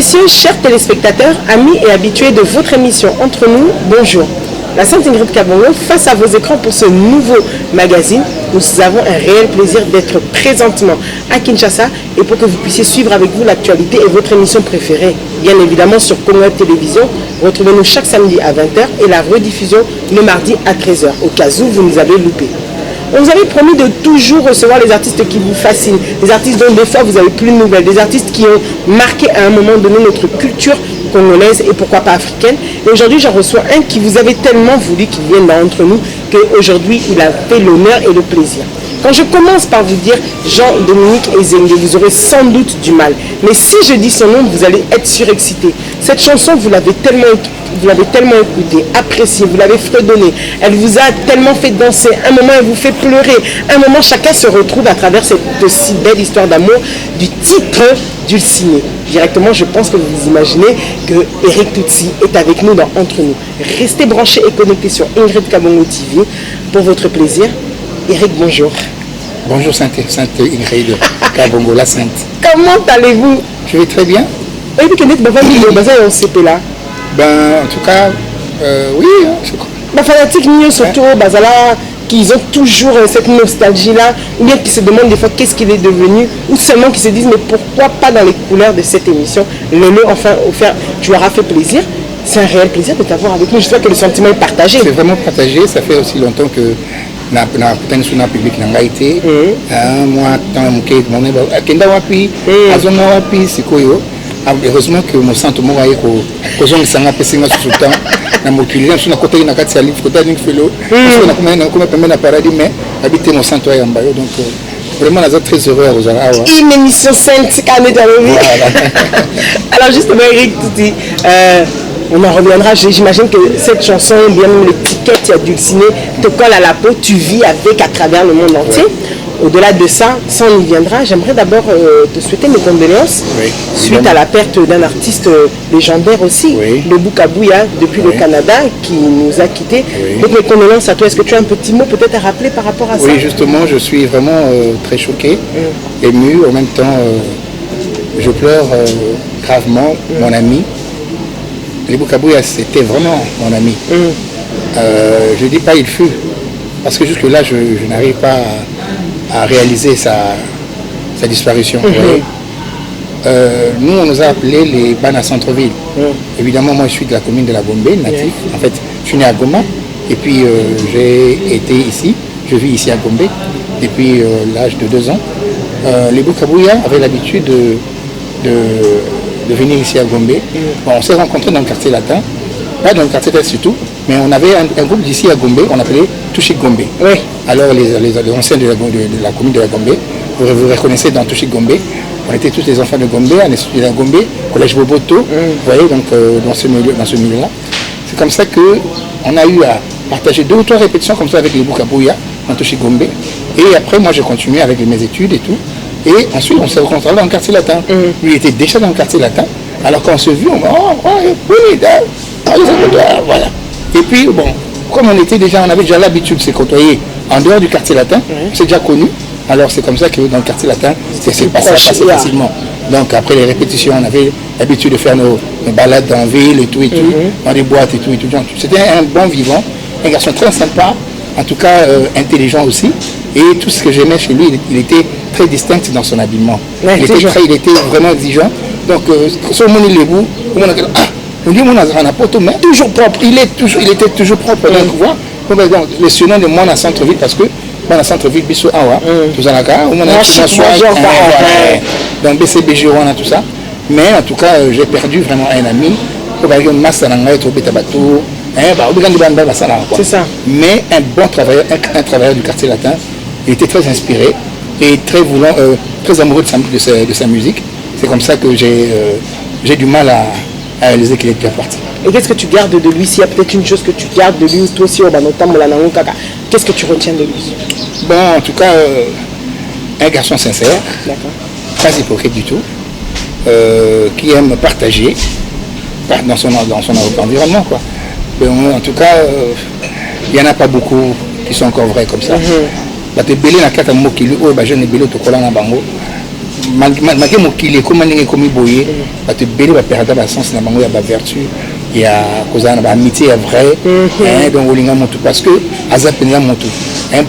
messieurs, chers téléspectateurs, amis et habitués de votre émission Entre nous, bonjour. La Sainte Ingrid Kabongo face à vos écrans pour ce nouveau magazine. Nous avons un réel plaisir d'être présentement à Kinshasa et pour que vous puissiez suivre avec vous l'actualité et votre émission préférée. Bien évidemment sur Congo Télévision. Retrouvez-nous chaque samedi à 20h et la rediffusion le mardi à 13h au cas où vous nous avez loupé. On vous avait promis de toujours recevoir les artistes qui vous fascinent, les artistes dont des fois vous n'avez plus de nouvelles, des artistes qui ont marqué à un moment donné notre culture congolaise et pourquoi pas africaine. Et aujourd'hui, j'en reçois un qui vous avait tellement voulu qu'il vienne d'entre nous qu'aujourd'hui, il a fait l'honneur et le plaisir. Quand je commence par vous dire Jean-Dominique Ezengue, vous aurez sans doute du mal. Mais si je dis son nom, vous allez être surexcité. Cette chanson, vous l'avez tellement écoutée, appréciée, vous l'avez fredonnée. Elle vous a tellement fait danser. Un moment, elle vous fait pleurer. Un moment, chacun se retrouve à travers cette si belle histoire d'amour du titre Dulcinée. Directement, je pense que vous vous imaginez que Eric Tutsi est avec nous dans Entre nous. Restez branchés et connectés sur Ingrid Kabongo TV pour votre plaisir. Eric, bonjour. Bonjour Sainte Ingrid Kabongo, la Sainte. Comment allez-vous? Je vais très bien. En tout cas, oui, je crois. Les fanatiques surtout Bazala, qu'ils ont toujours cette nostalgie-là, ou bien qui se demandent des fois qu'est-ce qu'il est devenu, ou seulement qui se disent mais pourquoi pas dans les couleurs de cette émission. Le enfin offert, tu leur as fait plaisir. C'est un réel plaisir de t'avoir avec nous. J'espère que le sentiment est partagé. C'est vraiment partagé. Ça fait aussi longtemps que na public n'a été. Moi, tant que mon kenda wapi, azonga wapi, sikoyo. Heureusement que mon centre m'a eu au zone sanga pesinga sous temps. Na mokili sur na côté na kati ya livre côté ni felo. Na comme permet na paradis mais habiter mon centre ya mbayo donc vraiment nous sommes très heureux à Rosara. Une émission sainte Alors justement Eric tu dis on en reviendra, j'imagine que cette chanson, bien même l'étiquette, il y a Dulcinée, te colle à la peau, tu vis avec à travers le monde entier. Au-delà de ça, ça on y viendra. J'aimerais d'abord te souhaiter mes condoléances suite à la perte d'un artiste légendaire aussi, le Boukabouya, depuis le Canada, qui nous a quittés. Donc mes condoléances à toi. Est-ce que tu as un petit mot peut-être à rappeler par rapport à ça? Oui, justement, je suis vraiment très choqué, ému. En même temps, je pleure gravement, mon ami. Les Boukabouya, c'était vraiment mon ami. Je ne dis pas il fut, parce que jusque-là, je n'arrive pas à réaliser sa disparition. Nous, on nous a appelés les Bana Centre-Ville. Évidemment, moi, je suis de la commune de la Gombe, natif. En fait, je suis né à Goma, et puis j'ai été ici. Je vis ici à Gombe depuis l'âge de 2 ans. Les Boukabouya avaient l'habitude de venir ici à Gombe. Bon, on s'est rencontrés dans le quartier latin, pas dans le quartier latin surtout, mais on avait un groupe d'ici à Gombe, on appelait Touchik Gombe. Alors les anciens de la commune de la Gombe, vous reconnaissez dans Touchik Gombe, on était tous les enfants de Gombe, on est de la Gombe, collège Boboto, vous voyez, donc dans ce milieu-là. C'est comme ça qu'on a eu à partager 2 ou 3 répétitions comme ça avec les Boukabouya dans Touchik Gombe. Et après, moi j'ai continué avec mes études et tout. Et ensuite, on s'est rencontrés dans le quartier latin. Lui, il était déjà dans le quartier latin. Alors quand on s'est vu, on m'a dit, voilà. Et puis, bon, comme on avait déjà l'habitude de se côtoyer en dehors du quartier latin, on s'est déjà connus. Alors c'est comme ça que dans le quartier latin, c'est passé facilement. Donc après les répétitions, on avait l'habitude de faire nos balades dans la ville et tout, dans les boîtes et tout. C'était un bon vivant, un garçon très sympa, en tout cas intelligent aussi. Et tout ce que j'aimais chez lui, il était très distinct dans son habillement. Il était vraiment exigeant. Donc, sur mon ilébou, on dit mon poto, mais toujours propre. Il était toujours propre. Donc, voilà. Donc, le surnom de Mona Centre-Ville, parce que Mona Centre-Ville, Bissou Awa, tout ça, donc BCBG, on a tout ça. Mais en tout cas, j'ai perdu vraiment un ami. C'est ça. Mais un bon travailleur, un travailleur du quartier latin. Il était très inspiré et très voulant, très amoureux de sa musique. C'est comme ça que j'ai du mal à réaliser qu'il est bien parti. Et qu'est-ce que tu gardes de lui? S'il y a peut-être une chose que tu gardes de lui, toi aussi, qu'est-ce que tu retiens de lui? Bon, en tout cas, un garçon sincère, pas hypocrite du tout, qui aime partager dans son environnement, quoi. En tout cas, il n'y en a pas beaucoup qui sont encore vrais comme ça. malgré mokili comme ndenge komi boye bato ebele baperda basens na bango ya bavertu ya kozala na baamitié ya vrai donc olinga motu parce que aza mpenza motu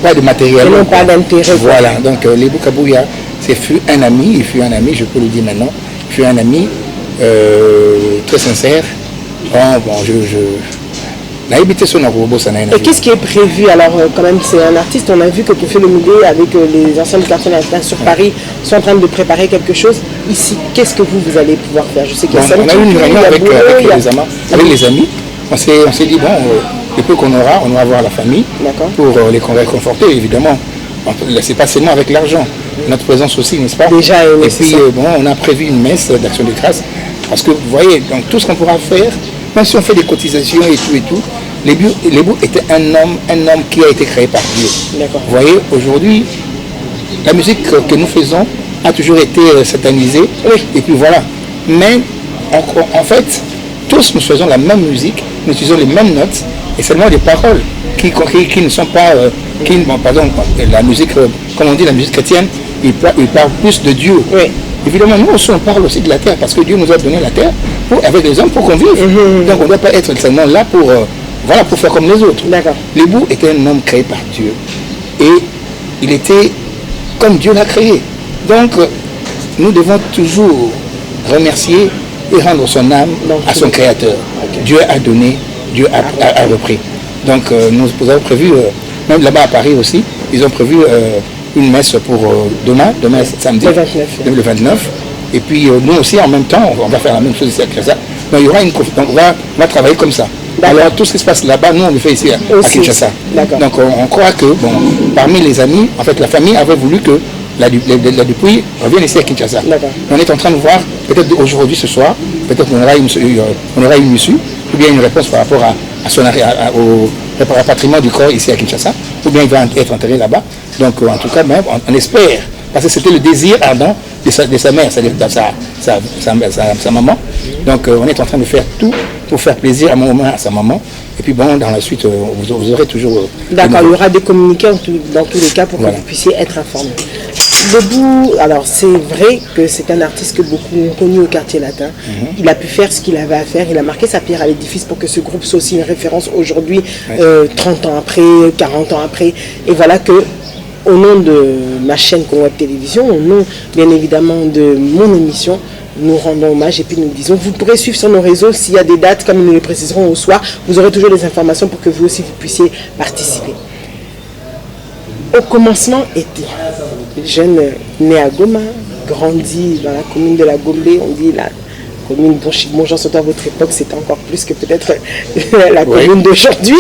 pas de matériel non pas d'intérêt voilà donc Lebou Kabouya c'est fut un ami je peux le dire maintenant il fut un ami très sincère bon et qu'est-ce qui est prévu alors quand même c'est un artiste, on a vu que Kofi Olomide avec les anciens du quartier latin sur Paris sont en train de préparer quelque chose ici, qu'est-ce que vous allez pouvoir faire? Je sais qu'il y a on a eu une réunion avec les amis, on s'est dit bon le peu qu'on aura, on va voir la famille pour les réconforter évidemment, c'est pas seulement avec l'argent, notre présence aussi, n'est-ce pas? Déjà, et puis bon, on a prévu une messe d'action de grâce parce que vous voyez, donc tout ce qu'on pourra faire, même si on fait des cotisations et tout, Lebou était un homme qui a été créé par Dieu. Vous voyez, aujourd'hui, la musique que nous faisons a toujours été satanisée. Et puis voilà. Mais en fait, tous nous faisons la même musique, nous utilisons les mêmes notes, et seulement des paroles qui ne sont pas... par exemple, la musique, comme on dit, la musique chrétienne, il parle plus de Dieu. Évidemment, nous aussi, on parle aussi de la terre, parce que Dieu nous a donné la terre avec les hommes pour qu'on vive. Donc on ne doit pas être seulement là pour faire comme les autres. Lebou était un homme créé par Dieu. Et il était comme Dieu l'a créé. Donc nous devons toujours remercier et rendre son âme à son créateur. Dieu a donné, Dieu a repris. Donc nous avons prévu, même là-bas à Paris aussi, ils ont prévu une messe pour demain samedi, le 29. Et puis nous aussi en même temps, on va faire la même chose ici à ça. Donc il y aura une donc on va travailler comme ça. Alors tout ce qui se passe là-bas, nous on le fait ici à Kinshasa. Donc on croit que bon, parmi les amis, en fait la famille avait voulu que la Dupuis revienne ici à Kinshasa. On est en train de voir, peut-être aujourd'hui, ce soir, peut-être on aura une issue, ou bien une réponse par rapport à son au rapatriement du corps ici à Kinshasa, ou bien il va être enterré là-bas. Donc en tout cas, même, on espère, parce que c'était le désir ardent de sa mère, c'est-à-dire sa maman. Donc on est en train de faire tout pour faire plaisir à sa maman. Et puis bon, dans la suite, vous aurez toujours... D'accord, il y aura des communiqués dans tous les cas pour que vous puissiez être informés. Lebou, alors c'est vrai que c'est un artiste que beaucoup ont connu au quartier latin. Il a pu faire ce qu'il avait à faire, il a marqué sa pierre à l'édifice pour que ce groupe soit aussi une référence aujourd'hui, 30 ans après, 40 ans après. Et voilà que, au nom de ma chaîne Conweb Télévision, au nom bien évidemment de mon émission, nous rendons hommage et puis nous disons, vous pourrez suivre sur nos réseaux s'il y a des dates, comme nous les préciserons au soir, vous aurez toujours des informations pour que vous aussi vous puissiez participer. Au commencement était jeune né à Goma, grandi dans la commune de la Gombe, on dit la commune Bonjean, surtout à votre époque, c'était encore plus que peut-être la commune d'aujourd'hui.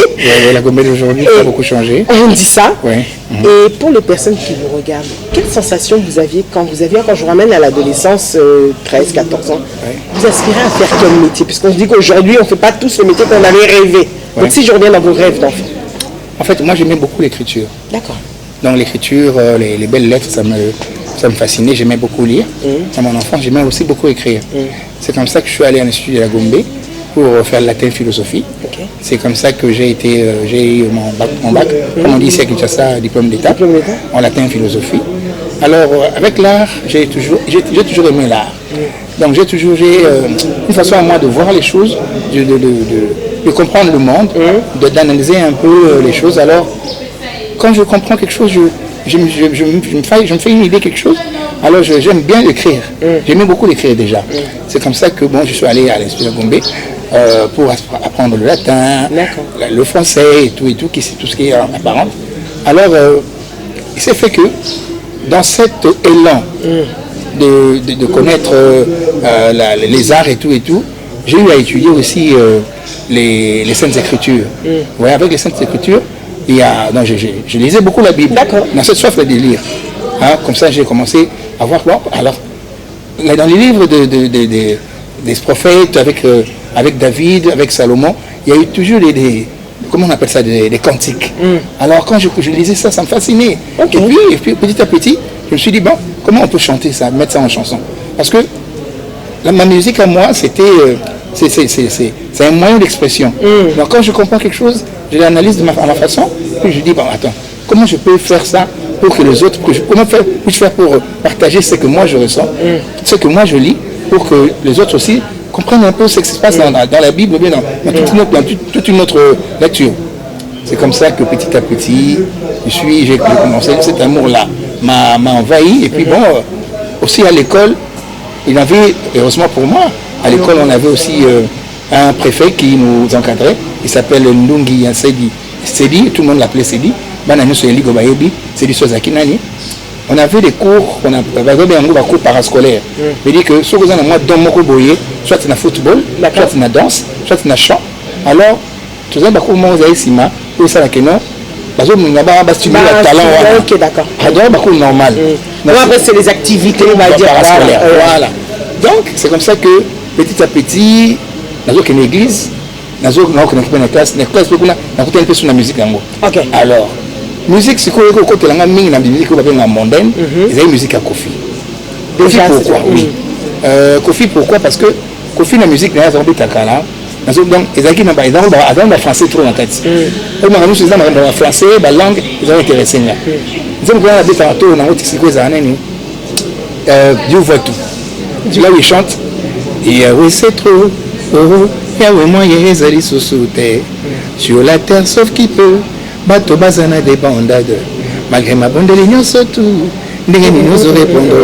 La Gombe d'aujourd'hui a beaucoup changé. On dit ça. Et pour les personnes qui vous regardent, quelle sensation vous aviez quand je vous ramène à l'adolescence, 13, 14 ans, vous aspirez à faire quel métier? Puisqu'on se dit qu'aujourd'hui, on ne fait pas tous le métier qu'on avait rêvé. Donc si je reviens dans vos rêves d'enfant. En fait, moi j'aimais beaucoup l'écriture. D'accord. Donc l'écriture, les belles lettres, ça me fascinait, j'aimais beaucoup lire. Dans mon enfance, j'aimais aussi beaucoup écrire. C'est comme ça que je suis allé à l'Institut de la Gombe pour faire latin philosophie. C'est comme ça que j'ai eu mon bac, comme on dit ici à Kinshasa, diplôme d'État, en latin philosophie. Alors avec l'art, j'ai toujours aimé l'art. Donc j'ai une façon à moi de voir les choses, de comprendre le monde, d'analyser un peu les choses. Alors quand je comprends quelque chose, je me fais une idée quelque chose, alors j'aime bien l'écrire. J'aimais beaucoup l'écrire déjà. C'est comme ça que bon, je suis allé à l'Institut de Gombe pour apprendre le latin, le français et tout tout ce qui est apparent. Alors il s'est fait que dans cet élan de connaître les arts et tout, j'ai eu à étudier aussi les Saintes Écritures. Ouais, avec les Saintes Écritures, donc je lisais beaucoup la Bible, dans cette soif de lire. Comme ça, j'ai commencé à voir. Bon, alors, dans les livres des prophètes, avec David, avec Salomon, il y a eu toujours comment on appelle ça, des cantiques. Alors, quand je lisais ça, ça me fascinait. Et puis, petit à petit, je me suis dit, bon, comment on peut chanter ça, mettre ça en chanson? Parce que ma musique à moi, c'est un moyen d'expression. Donc, quand je comprends quelque chose, je l'analyse à ma façon, puis je dis, bon, attends, comment je peux faire ça pour que les autres, comment puis-je faire pour partager ce que moi je ressens, ce que moi je lis, pour que les autres aussi comprennent un peu ce qui se passe dans la Bible, bien dans toute une autre lecture. C'est comme ça que petit à petit, j'ai commencé, cet amour-là m'a envahi. Et puis bon, aussi à l'école, il avait, heureusement pour moi, à l'école on avait aussi un préfet qui nous encadrait, il s'appelle Ndungi Sedi, tout le monde l'appelait Sedi. On avait des cours, on avait un cours parascolaire. Il dit que ce que vous avez dans mon boyer, soit c'est dans football, soit c'est dans danse, soit c'est dans chant. Alors, tout ça, vous avez ici, pour ça, non, parce que nous avons stimuler le talent. Ok, d'accord. Alors, normal. Après, c'est les activités, on va dire. Voilà. Donc, c'est comme ça que petit à petit, dans une église, dans une classe, sur la musique. Alors, musique, c'est quoi côté la musique mondaine, c'est musique à Kofi. Kofi pourquoi? Oui. Kofi pourquoi? Parce que Kofi la musique n'a pas été calme. Donc ils ont français trop en tête. Nous sommes dans français, la langue, ils ont intéressé là. Nous sommes dans des tantôt dans autre c'est quoi ça Dieu voit tout. Là où il chante et oui c'est trop. Il y a vraiment des alliés sur la terre sauf qui peut. Bato bazana des bandades, malgré ma bande de l'union surtout, nous répondre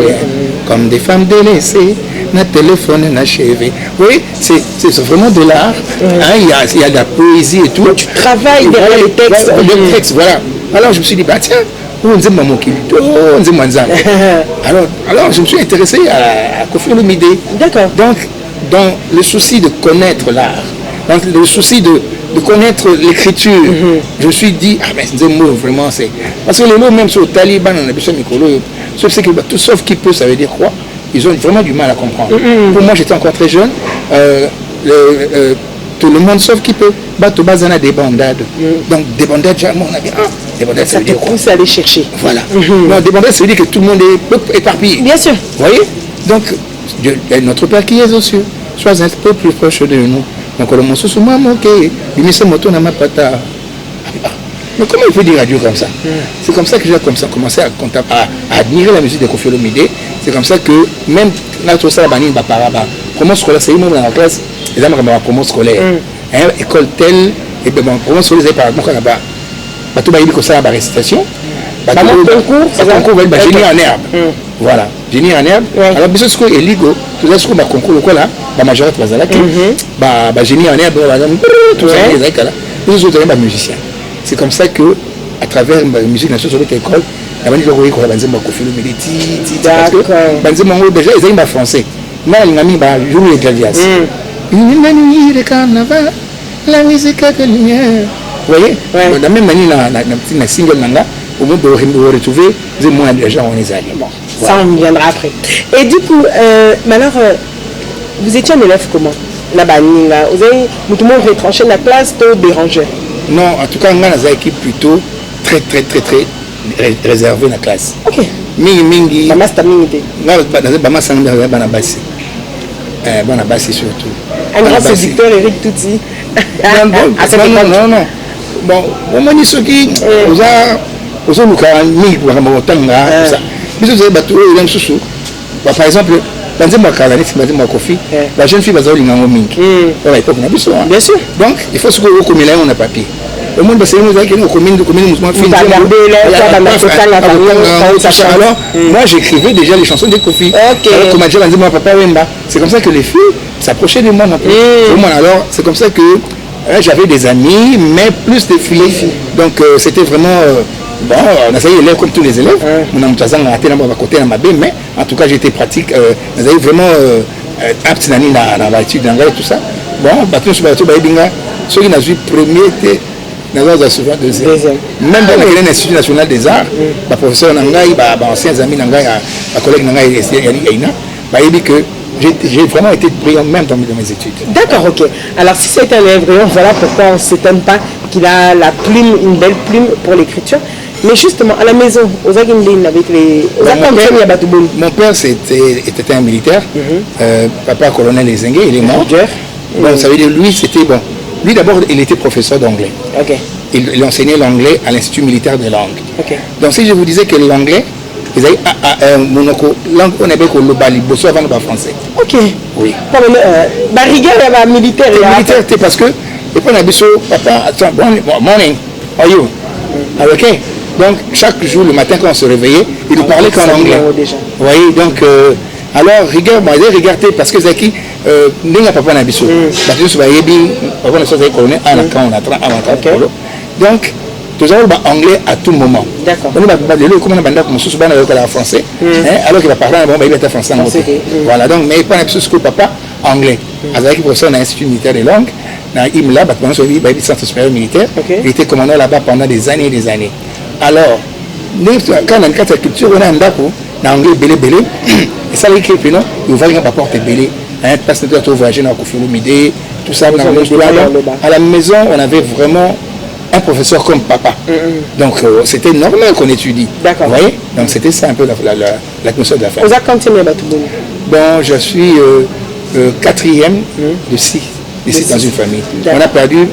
comme des femmes délaissées, na téléphone, na cheveux. Oui, c'est vraiment de l'art. Il y a de la poésie et tout. Donc, tu travailles derrière les textes. Les textes, voilà. Alors je me suis dit, bah tiens, on dit maman qui on dit manzan. Alors je me suis intéressé à Kofi Olomide. D'accord. Donc, dans le souci de connaître l'art, dans le souci de connaître l'écriture, je me suis dit, ah mais c'est un mot vraiment, c'est... Parce que les mots même sur le taliban, on a besoin de micro, tout sauf qui peut, ça veut dire quoi? Ils ont vraiment du mal à comprendre. Pour moi, j'étais encore très jeune, tout le monde sauf qui peut, bateau bazana des bandades. Donc des bandades, on a dit, des bandades, ça veut dire quoi? Ça aller chercher. Voilà. Non, des bandades, ça veut dire que tout le monde est éparpillé. Bien sûr. Vous voyez? Donc, notre Père qui est aux cieux, sois un peu plus proche de nous. Donc, le monsieur sous moi, moto n'a pas. Mais comment il peut dire à Dieu comme ça? C'est comme ça que j'ai commencé à admirer la musique de Kofi Olomide. C'est comme ça que même notre salle banine promo scolaire, c'est une dans la classe, les amis comme promo scolaire. École telle, et bien promo scolaire, par exemple, là-bas, tout va y aller ça la récitation. Concours va être génie en herbe. Voilà, génie en herbe. Alors, bien sûr, il ligo, tout ça, ce qu'on va concours, quoi là, la majorité va là, génie en herbe, tout ça, les aïkas là, nous autres, les musiciens. C'est comme ça que, à travers la musique nationale sur l'école, la manière dont on a Kofi Olomide, déjà, ils ont français. Là, ils ont joué les claviers. Une nuit de carnaval, la musique de lumière. Vous voyez, de la même manière, la single nanga, au moment de retrouver, c'est moins de gens on est allés. Bon, ça on viendra après. Et du coup, alors, vous étiez un élève comment? Là-bas, vous avez tout le monde retranché la classe, tout dérangé? Non, en tout cas, on a une équipe plutôt très réservée dans la classe. Ok. Mingi. Maman, c'est ta mingi. Non, maman, c'est un bassi. Bon, bassi surtout. Un grand séducteur, Eric Touti. Non. Bon, on m'a dit ce qui, vous avez mis pour un bon temps, tout ça. Mais vous avez battu, il y a un sous. Par exemple, dans Kofi, la jeune fille va avoir une mingi. On a pas besoin. Bien sûr. Donc, il faut se recommencer là, on a papier. Le monde, c'est nous qui nous commune mouvement film. Alors, moi, j'écrivais déjà les chansons de Kofi. Alors, comme a dit mon papa Wemba, c'est comme ça que les filles s'approchaient de moi. Alors, c'est comme ça que j'avais des amis, mais plus de filles. Donc, c'était vraiment... Bon, on a essayé d'élèves comme tous les élèves. On a côté dans ma baie, mais en tout cas, j'étais pratique. On a essayé vraiment apte dans l'étude d'anglais et tout ça. Bon, ceux qui n'ont vu premier, nous avons souvent deuxième. Même dans l'Institut national des arts, le professeur Nangaï, anciens amis Nangaï, ma collègue Nangaï, il dit que j'ai vraiment été brillant même dans mes études. D'accord, ok. Alors si c'est un élève brillant, voilà pourquoi on ne s'étonne pas qu'il a la plume, une belle plume pour l'écriture. Mais justement, à la maison, aux Aguindines, avec les... Mon père était un militaire, papa colonel Ezengue, il est mort. Bon, ça veut dire lui, c'était bon. Lui d'abord, il était professeur d'anglais. Ok. Il enseignait l'anglais à l'Institut militaire de langue. Ok. Donc si je vous disais que l'anglais, ils avaient langue on avait que le bali, bosso avant le français. Ok. Oui. Barriga militaire. Militaire, c'est parce que et puis on a dit papa, attends, morning, how are you? Ok. Donc chaque jour le matin quand on se réveillait, il nous parlait qu'en anglais. Vous voyez, donc alors rigueur, moi j'ai regardé parce que Zaki n'enga papa na biso. Parce que souvent yebi papa na soza colonel à la quand on a 30 avant. Donc tous avons anglais à tout moment. D'accord. On va le comment on banda comme sous bana le français alors qu'il va parler bon il était français. Voilà donc mais pas na biso que papa anglais. Avec professeur dans l'Institut militaire des langues, dans IMLA, bâtiment sur le centre supérieur militaire, il était commandant là-bas pendant des années et des années. Alors, quand on a une carte de culture, on a un dako, dans l'anglais belé, et ça veut dire que non, il va y porte belé, parce que nous avons voyagé dans Koufouloumide, tout ça, à la maison, on avait vraiment un professeur comme papa. Donc, c'était normal qu'on étudie. D'accord. Vous voyez? Donc, c'était ça un peu l'atmosphère de la famille. Vous avez continué à Bon, je suis quatrième de 6 ici dans une famille. On a perdu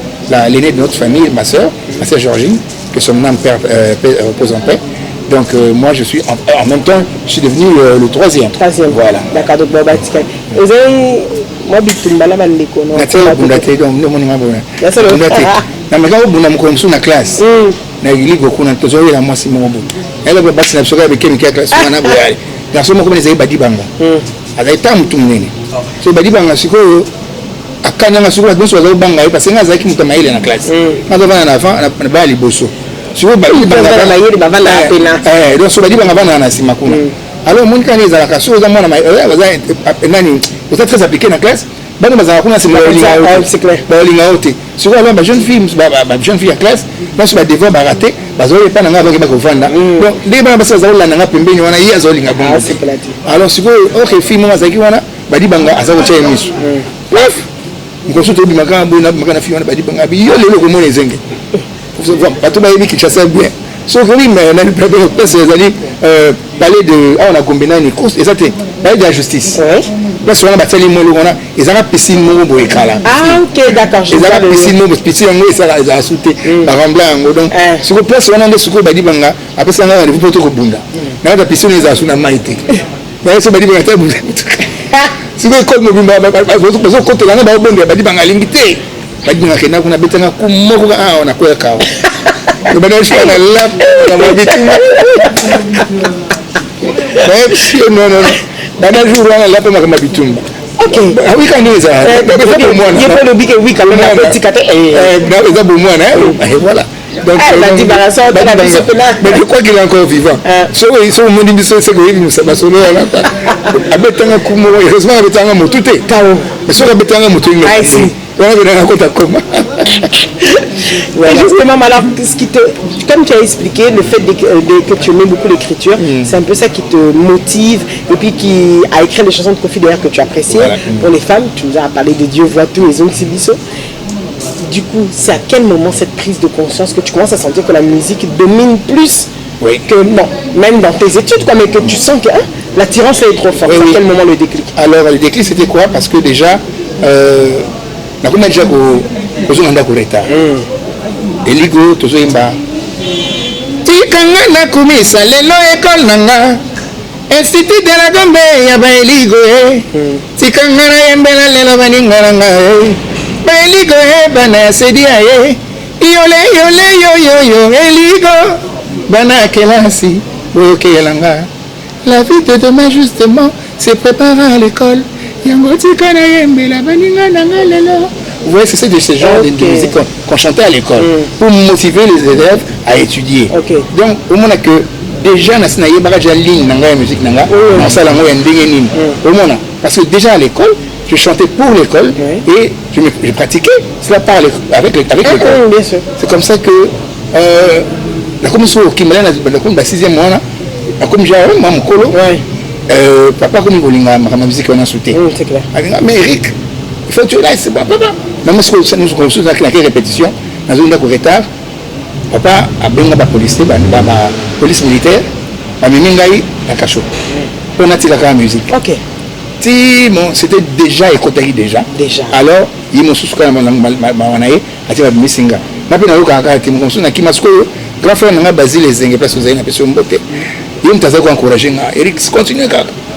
l'aînée de notre famille, ma soeur Georgine, que son âme repose en paix. Donc moi je suis en même temps, je suis devenu le troisième. Voilà. D'accord, donc Boba Tika. Vous avez moi bitumba la bandeko non. Nathalie Bundate donc nous monima bona. Bundate. Na meka obuna mukomsu na classe. Na yili goku na tozo ya mwasi mobo. Elle ba basi na soka avec quelqu'un classe na boyali. Na somo comme les badi banga. Azaita mutu munene. So badi banga siko akanya na siko donc so banga parce que ngaza ki mutu maile na classe. Ngaza bana na avant na ba liboso. Siko badi banga na yeli baba na pena. Donc so badi banga bana na sima kuna. Alors mon quand ils ala kaso za mwana nani vous êtes très appliqué na classe. Bana bazala kuna c'est clair. Ba linga ote. Siko ba jeune fille à classe, parce que ba devoir ba rater, ba zo pas nanga ba ko vanda. Donc les bana basa za la nanga pembeni wana yi azo linga bongo. Alors siko OK fille mama zaki wana badi banga aza ko tshaya miso. Bref, ngoso to bi makana bona makana fille wana badi banga bi yo lelo ko mona zenge. Vous voyez pas tout ba yebi ki chassa bien. So oui mais on a le place parler de on a combiné une course et ça c'est parler de la justice. Parce qu'on a battu les mots on a ils ont piscine mo boy kala. Ah OK d'accord, je vois. Ils ont piscine mo piscine ngo ça a sauté par rembla ngo donc sur place on a des suko badi banga après ça on a vu poto ko bunda. Na la piscine ils a suna maité. Mais ça badi banga ta bunda. Si vous école mo bimba parce que côté là ba bonde badi banga limité. Badi banga kena kuna betanga ku moko on a quoi kawa. Le banage à la lap dans ma victime. Non. Banage jour à la lap dans ma victime. Ok. Ah oui, quand nous ça. Il faut le bique oui quand même un petit caté. Non, ça pour moi voilà. Donc la débarrassation de la vie mais je crois qu'il est encore vivant. So ils sont mon dit c'est que nous ça va solo là. Abetanga kumo heureusement abetanga motuté. Kao. Mais so abetanga motuté. Ah si. On a besoin de raconter comment. Justement, alors, comme tu as expliqué, le fait que tu aimes beaucoup l'écriture, c'est un peu ça qui te motive et puis qui a écrit les chansons de Kofi d'ailleurs que tu apprécies. Voilà. Pour les femmes, tu nous as parlé de Dieu voit tout et Zong Sibiso. Du coup, c'est à quel moment cette prise de conscience que tu commences à sentir que la musique domine plus que non, même dans tes études, quoi, mais que tu sens que l'attirance est trop forte. À quel moment le déclic? Alors, le déclic, c'était quoi? Parce que déjà, on a déjà au retard. Eligo tozoimba tikanga na kumisa lelo école nanga institut de la Gombe ya ba eligo tikanga na yembela lelo baninga nanga ba eligo bana sedia yo eligo bana kelasi okelanga la vie de demain justement se prépare à l'école yango tikana yembela baninga nanga lelo. Vous voyez, c'est ce genre de musique qu'on chantait à l'école pour motiver les élèves à étudier. Donc, au moment que déjà, on a une ligne dans la musique, parce que déjà à l'école, je chantais pour l'école et je pratiquais cela avec l'école. C'est comme ça que la commission qui m'a dit la 6e mois, la commission moi mon colo, papa comme ma musique on a sauté. Mais Eric, il faut que tu là, c'est pas papa. Même si nous sommes dans la répétition, dans une retard, papa a bien la police militaire, a mis la cachot. On a tiré la musique. c'était déjà écouté déjà. Alors, il m'a souscrit à Manaye, à Tima Missinga. Je n'ai pas grand frère n'a basé les Zengue parce que vous avez une personne beauté. Il m'a encouragé. Eric, continue.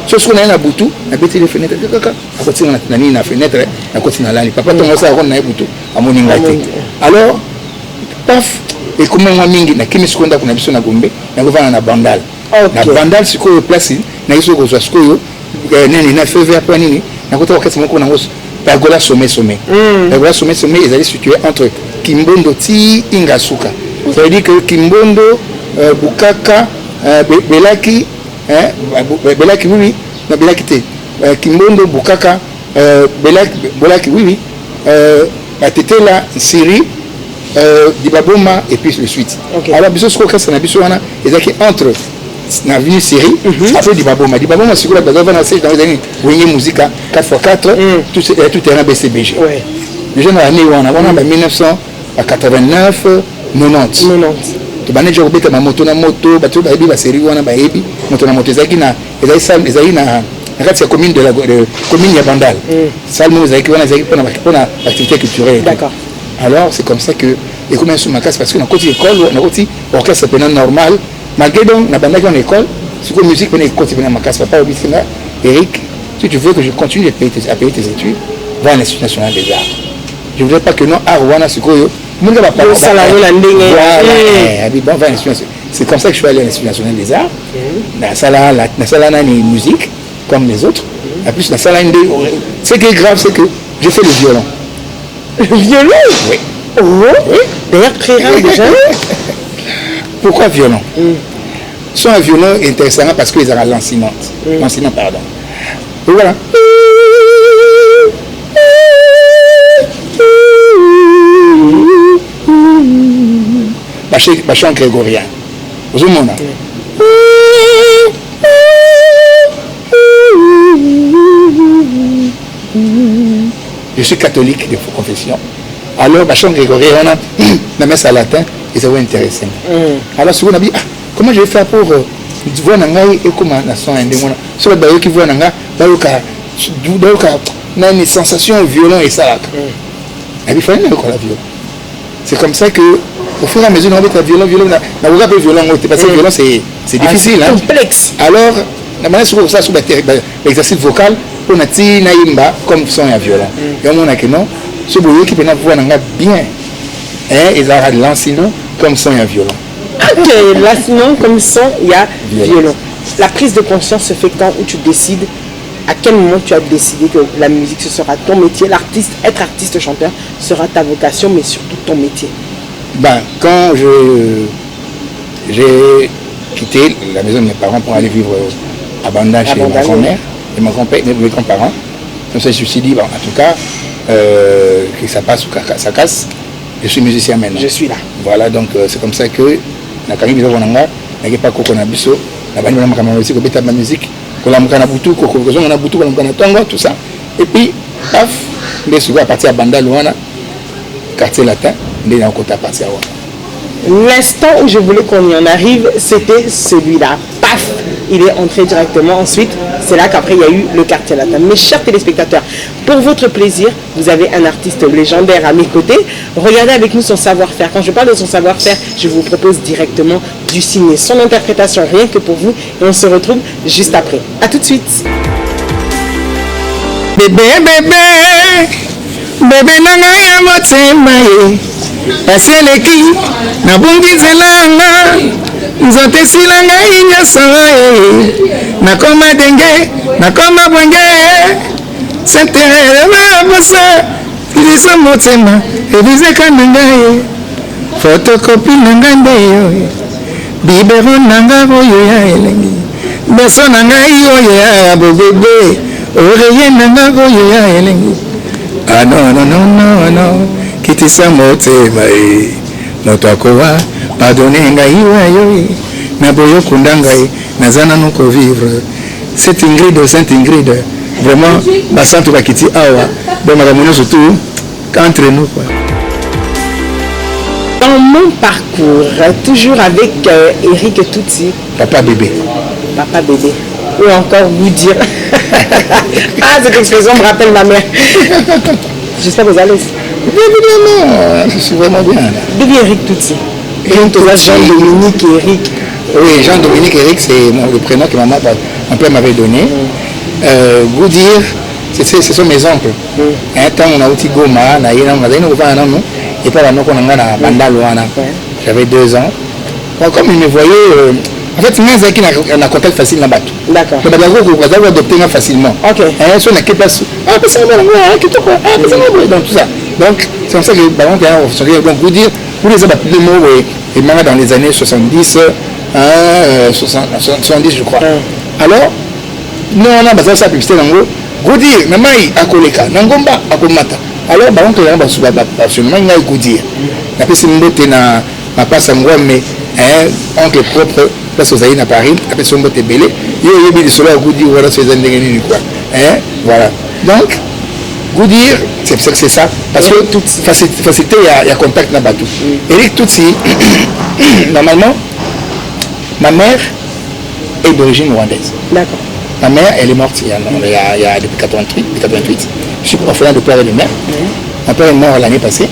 Ce qu'on a Boutou, a bêté les fenêtres. À côté de la fenêtre, à côté de la papa, tu as Boutou à mon inglaté. Alors, paf, et comme on a mis na kimi seconde qu'on a besoin de Gombe, on va na bandal. Na bandal, c'est quoi place? Na iso ko zo sko nani na feu vert panini. Na côté wakati moko na ngos Pagola sommet. Pagola sommet, ils allaient situés entre Kimbondo ti Ingasuka. Ça veut dire que Kimbondo, Bukaka, Belaki, Belaki oui, Belaki te. Kimbondo, Bukaka, Belaki oui. Tete là, Syrie, Dibaboma et puis le suite. Alors, bisous quoi ça n'a bisous wana, ils étaient entre na venu Syrie, après Dibaboma c'est quoi la bagarre dans les années Wenge Musica 4x4, tout terrain BCBG. Les gens l'année où on a 1989, 90. Tu vas déjà obéir à moto na moto, bateau baebi ba série wana baebi, moto na moto ezaki na la commune de la commune ya Bandal. Salmo ezaki wana ezaki pour l'activité culturelle. D'accord. Alors c'est comme ça que et comment sur ma classe parce que na côté école, na côté orchestre pénal normal, malgré donc na bandaki en école, c'est quoi musique pénal côté pénal ma classe papa obisina Eric, si tu veux que je continue à payer tes études, va à l'Institut national des arts. Je ne voudrais pas que non Arwana Sukoyo. C'est comme ça que je suis allé à l'Institut national des arts. La salle a une musique comme les autres. En plus, la salle a une. Ce qui est grave, c'est que j'ai fait le violon. Le violon? Oui. Oh, oui. D'ailleurs, très rare déjà. Pourquoi violon? Soit un violon intéressant parce qu'ils ont l'enseignement. L'enseignement, pardon. Et voilà. Chant grégorien. Vous avez je suis catholique de confession. Alors, chant grégorien, on a la messe à latin et ça va intéresser. Alors, souvent, on a dit, comment je vais faire pour voir Nangaï et comment la son indémona. Sur le baillot qui voit Nanga, on a une sensation violente et ça. Il fallait la violence. C'est comme ça que au fur et à mesure, on va être violent, parce que violent, c'est difficile. Complexe. Alors, la manière sur ça, sur l'exercice vocal, on a dit naïmba comme son est violent. Et on a que non, ce boulot qui peut avoir bien, ils ont l'enseignement comme son est violent. Ok, l'enseignement comme son, il y a violon. La prise de conscience se fait quand où tu décides. À quel moment tu as décidé que la musique ce sera ton métier, être artiste chanteur sera ta vocation, mais surtout ton métier? Quand j'ai quitté la maison de mes parents pour aller vivre à Bandal chez ma grand-mère et mon grand-père, mes grands-parents, comme ça je me suis dit, en tout cas, que ça passe ou ça casse, je suis musicien maintenant. Je suis là. Voilà, donc c'est comme ça que la carrière de Vonanga, n'a pas qu'on a biso, la bande de aussi, qu'on ma musique, qu'on a Butu, qu'on a Butu, qu'on a Tongo, tout ça. Et puis, paf, mais souvent à partir à Bandal, quartier latin. L'instant où je voulais qu'on y en arrive, c'était celui-là. Paf, il est entré directement. Ensuite, c'est là qu'après il y a eu le quartier latin. Mes chers téléspectateurs, pour votre plaisir, vous avez un artiste légendaire à mes côtés. Regardez avec nous son savoir-faire. Quand je parle de son savoir-faire, je vous propose directement du signer son interprétation rien que pour vous. Et on se retrouve juste après. A tout de suite. Bébé, bébé, bébé nanga ya motema ye. Aseleki na bungi zelanga nzote silanga inyoso nakoma denge nakoma bwenge sentere mabosa iliso motema ebizeka nanga ye fotokopi nanga ndeyo bibero nanga oyo ya elengi beso nanga oyo ya bobebe oreye nanga oyo ya elengi no kitisa motema moto akowa pardonne ngai wayo na boyo kunda ngai nazana no ko vivre Sainte Ingrid vraiment basantu bakiti awa donc madame surtout entre nous quoi. Dans mon parcours toujours avec Eric Touti, papa bébé ou encore vous dire. Ah, cette expression me rappelle ma mère. J'espère que vous allez. Évidemment, je suis vraiment bien. D'où vient Eric Touti? Jean-Dominique et Eric. Oui, Jean-Dominique et Eric, c'est le prénom que mon père m'avait donné. Vous dire, ce sont mes oncles. Un temps, on a aussi Goma, et pas la on a Bandaloana. J'avais 2 ans. Bon, comme il me voyait, en fait, moi, j'ai un contact facile là-bas. D'accord. Le badago, vous allez adopter facilement. Ok. Sur la place, c'est donc tout ça. Donc, c'est comme ça que par exemple, donc vous dire, vous les avez appelés le mot, et maintenant dans les années 70, 70 je crois. Alors, nous on a besoin de ça publicité dans le vous dire, Namai Akoleka, Nangomba Akomata. Alors, par contre, il y a absolument rien à vous dire. La personne qui n'a pas sa mais oncle propre, place aux Aïnes à Paris, la personne qui est belé, il y a eu des soleils à vous dire, voilà, c'est un dégât quoi. Voilà. Donc, vous dire, c'est ça, parce que toute facilité, il y a contact dans le bateau. Eric Touti, normalement, ma mère est d'origine rwandaise. D'accord. Ma mère, elle est morte il y a depuis 88. Je suis orphelin de père et de mère. Mon père est mort l'année passée.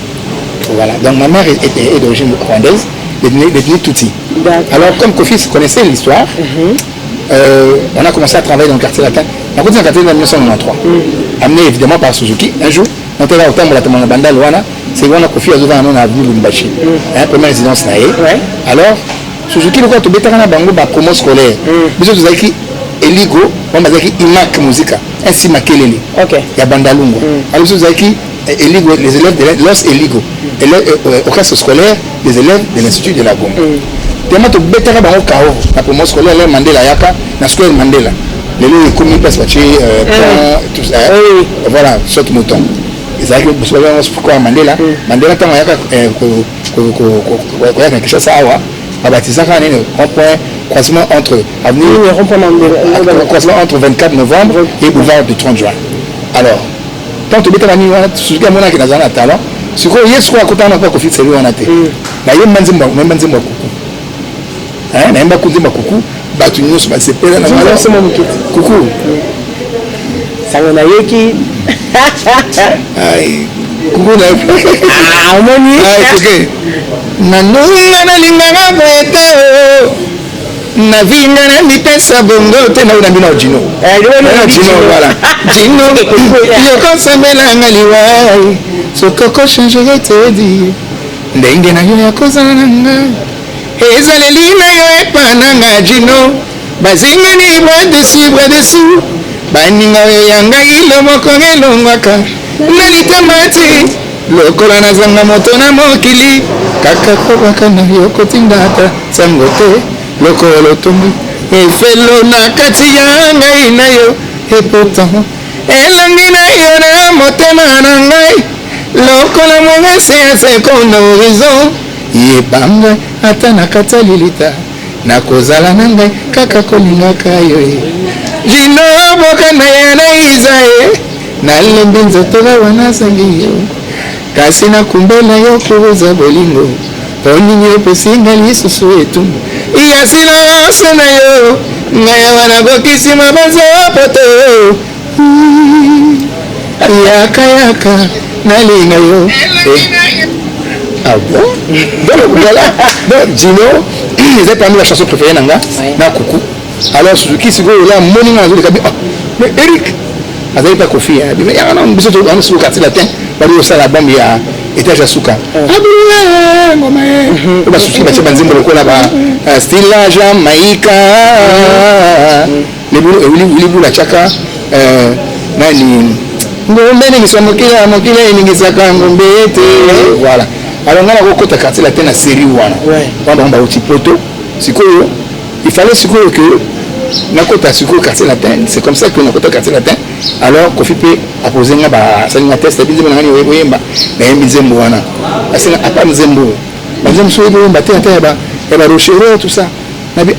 Voilà. Donc ma mère est d'origine rwandaise, d'ethnie Tutsi. Alors comme Kofi connaissait l'histoire, on a commencé à travailler dans le quartier latin. On a continué dans le quartier en 1993. Amené évidemment par Suzuki. Un jour, on était là au temps de la banda Luana. C'est quand Kofi a ouvert un nom à l'avenue Lumbashi. Première résidence Naé. Alors, Suzuki, le quoi, tu bêtes à Bango, promo scolaire. Mais vous avez Eligo, on va dire Imak Musica, ainsi Makelele. Il y a Bandalungo. Alors, vous avez Eligo, les élèves de Los Eligo, orchestre scolaire des élèves de l'Institut de la Gombe. Tellement tu bêtes à Bango Kao, la promo scolaire, Mandela Yaka, la scolaire Mandela. Les lois commis parce que tout ça. Voilà, saute mouton. Ils arrivent pourquoi Mandela. Mandela, quand il y a quelque chose à avoir. À bâtissant un rond-point croisement entre croisement entre 24 novembre et boulevard du 30 juin. Alors, quand tu es à la nuit, tu es à qui n'a talent. Ce qu'on y est, soit à côté de Kofi, c'est lui en a été. Là, il y a même coucou. Hein, même pas coucou, battu nous, c'est pas la même coucou. Ça on a eu qui. Coucou, ah, on ok. Nanunga na linganga bete na vinga na mipesa bongo te na unambina Gino. Gino voilà. Gino yo konsembela ngaliwai sokoko changer te di ndenge na yo yakozana nanga ezaleli na yo epananga Gino bazinga ni bwa dessus baninga yo yanga ilo moko ngelongwaka na litamati lokola nazanga moto na mokili kaka kobaka na yo kotindata sango te lokolo tumbi efelo na kati ya ngai na yo epotan elangi na yo na motema na ngai lokola mwese ya seko na horizon yebanga ata na kata lilita na kozala na ngai kaka kolingaka yo Gino boka na ya na izae na lembi nzoto wana sangi yo kasi na kumbela yo kuuza bolingo ponini opesinga lisusu etumbu iya silence na yo ngaya wana bokisi mabanzo poto yaka nalinga yo ah bon donc voilà donc Gino ils ont parmi la chanson préférée nanga na coucou alors Suzuki sigo là morning azuli kabi mais Eric azali pas Kofi mais ya na biso to on sur quartier latin bali au sala bombe ya étage à Souka aboué ngoma e ba Suzuki ba tsheba ko la ba style la Jamaïca les boulou la chaka nani ngombe ni somokila mokila ni ngisaka ngombe ete voilà alors ngala ko kota quartier latin na série wana pendant ba uti poto sikoyo il fallait sikoyo que na kota sikoyo quartier latin c'est comme ça que na kota quartier latin alors Kofi peut apposer nga ba salinga test bizimba ngani wemba na yembizembo wana asinga apa mzembo bazem so yebo mba tete ba rochero tout ça na bi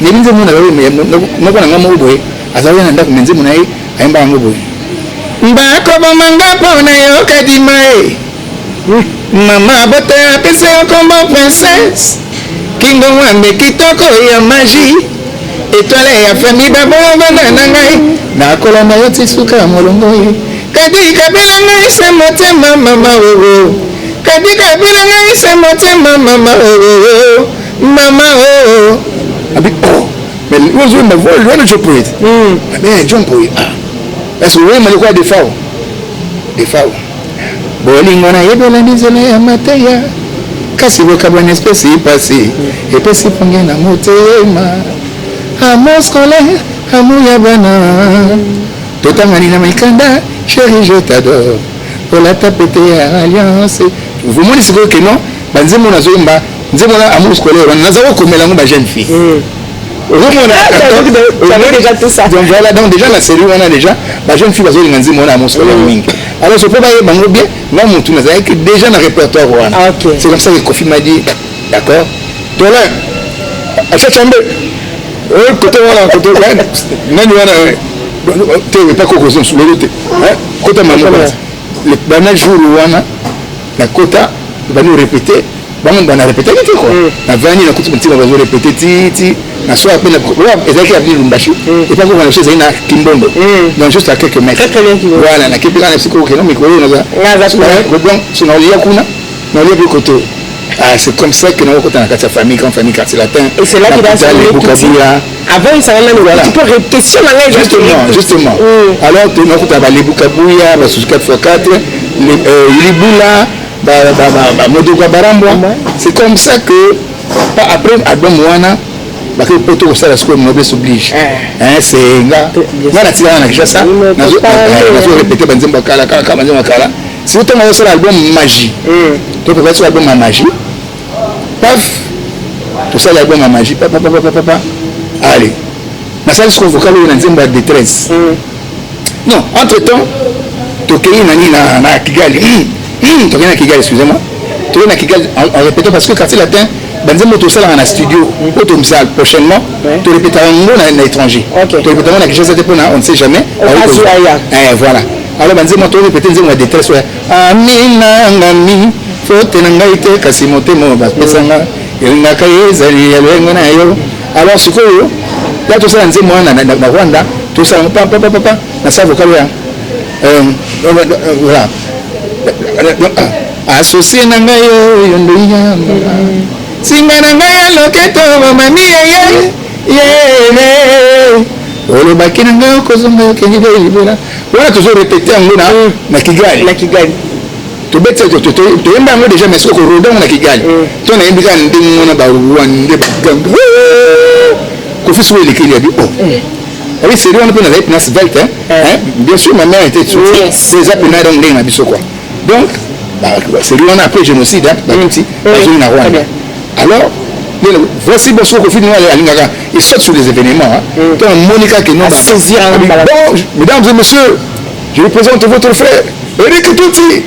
ni bizembo na wewe na kona nga moboye azawe na ndako menzembo na yi ayimba ngo boye mbako bomanga pona yo kadimae mama bota pese kombo princesse kingo wande kitoko ya magie étoile ya famille babongana na ngai nakola na yo tisuka molongo ye kadi kabela ngai se motema mama oo kadi kabela ngai se motema mama oo mama oo abi oh mais vous me voyez loin de poète mais John poète est-ce que vous me quoi des fois bolingo na yebela nizela ya mateya kasi bokabwana espèce passé et puis si ponge na motema amour scolaire amour ya bana totangani na mikanda chérie je t'adore pour la tapete ya alliance vous moni siko que non banzemo na zomba nzemo na amour scolaire na zawo komela ngo ba jeune fille déjà tout ça. Donc voilà, donc déjà la série on a déjà la jeune fille va jouer dans mon amour scolaire wing. Alors je peux pas y bango bien, moi mon tour n'a que déjà dans le répertoire voilà. C'est comme ça que Kofi m'a dit d'accord. Donc là à chaque chambre côté voilà côté là nani wana tu pas cocoson sur le côté hein côté maman le banal jour wana la quota va nous répéter bango bana répéter quoi na vani na kutu mtima va répéter ti na soit appelé ezaki à venir Lumbashi et pas qu'on a chez na Kimbondo donc juste à quelques mètres très bien Kimbondo voilà na kipika na siko keno mikolo na za donc sur lia kuna na lia bi koto ah c'est comme ça que nous quand on a quatre famille grande famille quartier latin et c'est là qu'il a sorti avant il s'en allait voilà tu peux question la justement alors tu nous quand les bukabuya ba 4x4 les libula ba modoka barambo c'est comme ça que après album wana parce que pour tout ça la scope noble s'oblige hein c'est nga na tira na kisha ça na zo répéter banzemba kala kala banzemba kala si autant on sort l'album magie tu peux faire l'album magie paf tout ça l'album magie papa allez na ça ce qu'on vocal na nzemba détresse non entre temps tokei nani na Kigali tokei na Kigali excusez-moi tokei na Kigali en répétant parce que quartier latin banzembo to sala na studio auto msal prochainement to répéter en étranger to répéter na quelque chose on ne sait jamais voilà alors banzembo to répéter nzembo de détresse amina ngami fote na ngai te kasi motemo ba pesanga elinga kayezali yalenga na yo alors sikoyo là to sala nzembo na Rwanda to sala papa na sa vocal ya voilà associé na ngai yo ndoya singana ngaya loketo mami ye olo bakina ngao kozonga kenyibe ibela wala toujours répéter ngona na Kigali to betse to yemba ngo déjà mais soko roda na Kigali to na yembika ndingo na ba wande baganga ko fisu le kili abi oui c'est lui on peut na place verte hein bien sûr ma mère était toujours déjà pena donc ndinga biso quoi donc c'est lui on a après génocide hein na Rwanda. Alors, voici bonsoir au final il saute sur les événements. Quand Monica qui non saisir bon, mesdames et messieurs, je vous présente votre frère Eric Tuti.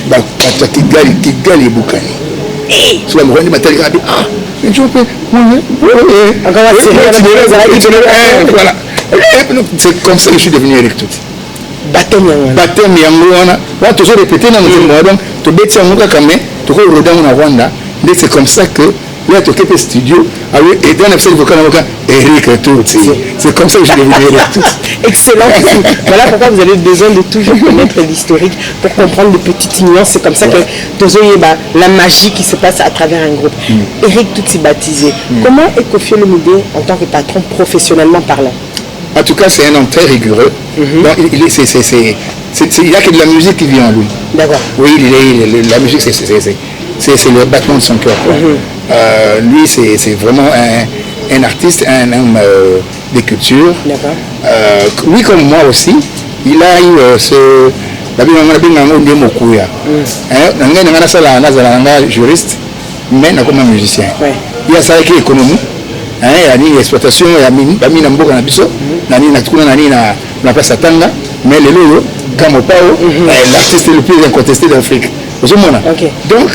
Bah, Kigali Bukani. Soit le roi de Matali Gabi. Ah, mais je peux. Voilà. C'est comme ça que je suis devenu Eric Tuti. Baptême Yangoana. On va toujours répéter dans notre donc, tu bêtes en Mouka Kame, tu peux roder en Rwanda. C'est comme ça que là, tu as studio et dans l'épisode vocal Eric Tuti. C'est comme ça que je suis devenu Eric Tuti. Excellent. Voilà pourquoi vous avez besoin de toujours connaître l'historique pour comprendre les petites nuances. C'est comme ça que tu as la magie qui se passe à travers un groupe. Eric Tuti baptisé. Comment est Kofi Olomide en tant que patron professionnellement parlant? En tout cas, c'est un homme très rigoureux. Donc, il n'y a que de la musique qui vient en lui. D'accord. Oui, la musique, c'est le battement de son cœur. Lui, c'est vraiment un artiste, un homme de culture. D'accord. Lui, comme moi aussi, il a eu ce... juriste, mais comme musicien. Il a ça qui est économie. Il y a exploitation, il y a mina mboka na biso, nani na tukuna nani na place Tanga, mais le lolo Kamopao est l'artiste le plus incontesté d'Afrique. Donc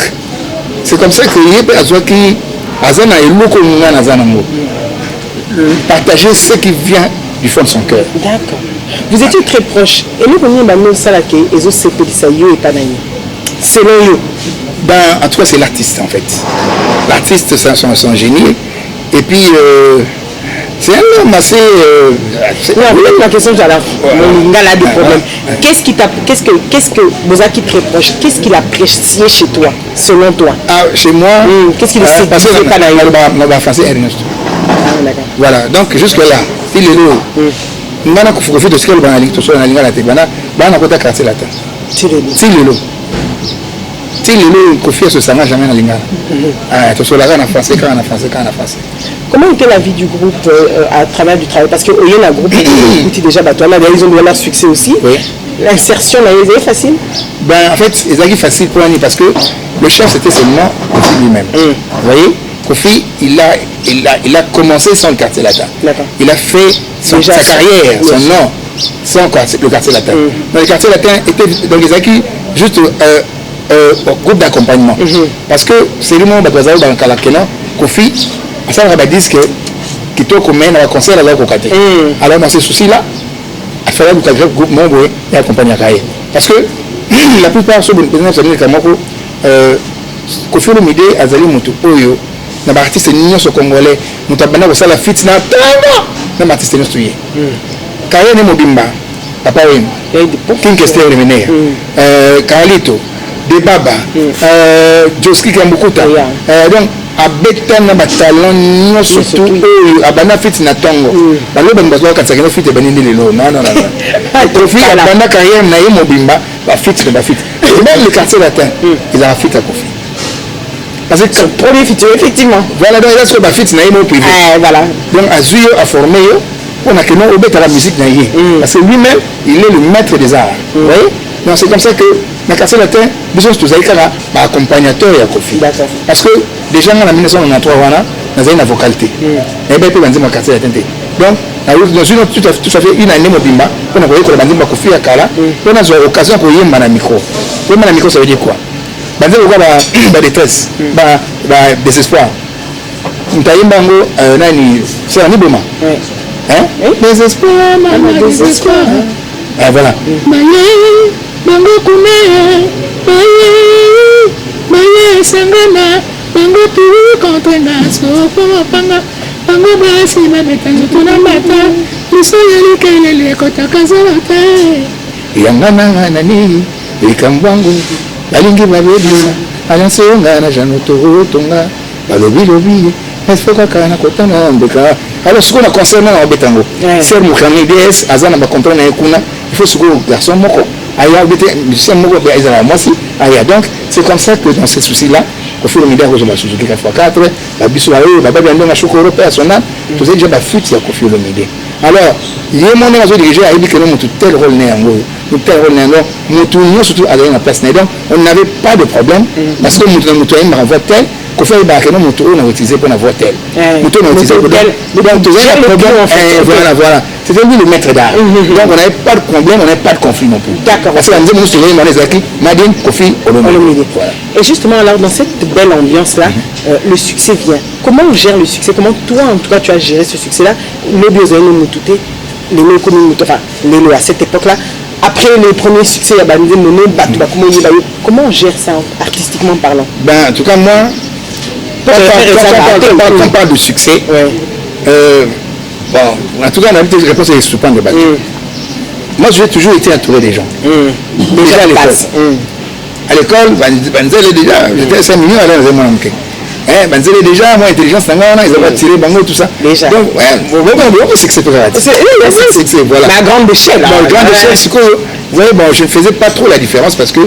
c'est comme ça que il peut azwaki azana eloko ngana zanango. Partager ce qui vient du fond de son cœur. D'accord. Vous étiez très proches. Et nous connaissons maintenant ça là que ezo sepelisa yo et panani. Selon you. En tout cas c'est l'artiste en fait. L'artiste c'est son génie. Et puis, C'est un homme assez... non, peut-être ma question, j'ai mon lingala a des problèmes. Qu'est-ce que Bozaki te reproche? Qu'est-ce qu'il apprécié chez toi, selon toi? Ah, chez moi, qu'est-ce qu'il ne parce que pas dans le français Ernesto. D'accord. Voilà, donc jusque-là, il est là. Nous avons profité de ce qu'elle va aller, tout ça, dans la ligne à la tête. Nous avons quartier latin. C'est le si le lot confie ce sang jamais dans la ligne. Tout ça, là, en français, quand en français. Comment était la vie du groupe à travers du travail? Parce qu'il y a un groupe qui déjà ils ont eu leur succès aussi. Oui. L'insertion, est facile? Ben, en fait, c'est facile pour Annie parce que le chef, c'était seulement Kofi lui-même. Vous voyez, Kofi, il a commencé sans le quartier latin. Il a fait sa carrière, son nom, sans le quartier latin. Dans le quartier latin, donc Isaki, juste groupe d'accompagnement. Parce que c'est le moment où dans le Kalakena, Kofi, ça va dire que Kito Komen a conseil à la Kokate. Alors dans ces soucis-là, il fallait que le groupe membre et accompagner à Kaye. Parce que la plupart sont des Kamako, Kofi Olomide, Azali Moutou, Oyo, les artistes sont congolais, nous avons fait la fête, les artistes sont tués. Kaye n'est Mobimba, Papa Wim, King Kester Remener, Karalito, Debaba, Joski Kambukuta. Donc, abeta na batalon nyo surtout abana fit na tongo balo bambazo ka tsakena fit banini lelo non Kofi abana carrière na ye mobimba ba fit na ba fit même le quartier latin il a fit à Kofi parce que son premier fit effectivement voilà donc il a ce ba fit na ye mo privé voilà donc azuyo a formé yo on a que non obeta la musique na ye parce que lui-même il est le maître des arts vous voyez donc c'est comme ça que dans le quartier latin besoin de Zaïkara ba accompagnateur ya Kofi parce que déjà en 1993 dans une vocalité et bien puis dans le quartier latin donc dans une tout à fait une année mobimba on a voyé que la bandimba Kofi à Kala on a eu l'occasion pour yemba na micro yemba na micro ça veut dire quoi bandimba quoi ba détresse ba désespoir mtayemba ngo nani c'est un iboma hein désespoir voilà bango kume maye sangana bango tu contre nas ko panga bango basi na metanzo tuna mata lisoyeli kelele kotaka zalata yangana nani ikambwangu balingi babedisa alliance yonga na janoto tonga balobi esfoka kana kotana mbeka alors ce qu'on a concernant en betango ser mukami DS azana ba contrat na ekuna il faut ce garçon moko aya bete musicien moko ba ezala mwasi aya donc c'est comme ça que dans ces soucis là au fur et à mesure que je me suis 4x4 la biso la ba ba ndonga chokoro personnel tout ça déjà ba fuite ya Kofi Olomide alors yé mon na zo diriger a dit que nous tout tel rôle né yango nous tel rôle né yango nous surtout à la place né donc on n'avait pas de problème parce que nous aimons renvoyer tel Kofi Olomide nous moto on a utilisé pour avoir tel moto on a utilisé pour tel donc tout ça problème voilà c'était lui le maître d'art donc on n'avait pas de problème on n'avait pas de conflit non plus d'accord parce que la nous se réunit les acquis Madine Kofi Olomide voilà et justement alors dans cette belle ambiance là le succès vient comment on gère le succès comment toi en tout cas tu as géré ce succès là les biosènes nous touté les lots communes enfin les lots à cette époque là après les premiers succès il y a bandé nono comment on gère ça artistiquement parlant ben en tout cas moi quand on parle de succès bon en tout cas la réponse est souvent de bateau moi j'ai toujours été entouré des gens déjà à l'école déjà j'étais 5 millions à l'heure Banzele déjà, moi, intelligence, ils ont tiré bango, tout ça. Déjà. Donc, c'est que c'est voilà. Mais à grande échelle. À grande échelle, c'est que, vous voyez, bon, je ne faisais pas trop la différence parce que,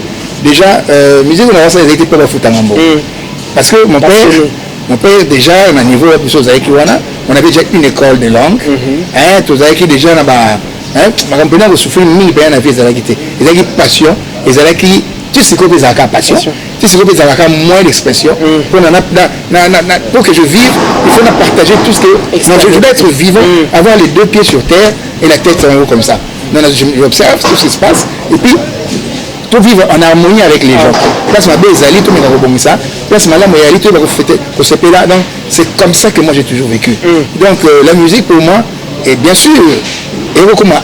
déjà, musique, on a ça, ils étaient pas foutre à Mambo. Parce que mon père, déjà, on a niveau, on avait déjà une école de langue. Tout ça, qui déjà, ma compagnie a souffert 1000 personnes à vie, ils avaient passion, ils avaient qui. Tu sais que ça a passion, tu sais que ça a moins d'expression. Pour que je vive, il faut partager tout ce que je dois être vivant, avoir les deux pieds sur terre et la tête en haut comme ça. J'observe tout ce qui se passe et puis tout vivre en harmonie avec les gens. Là, c'est ma belle Zali, tout le monde ça. Là, c'est ma lame et tout le monde là. Donc, c'est comme ça que moi j'ai toujours vécu. Donc, la musique pour moi, et bien sûr, et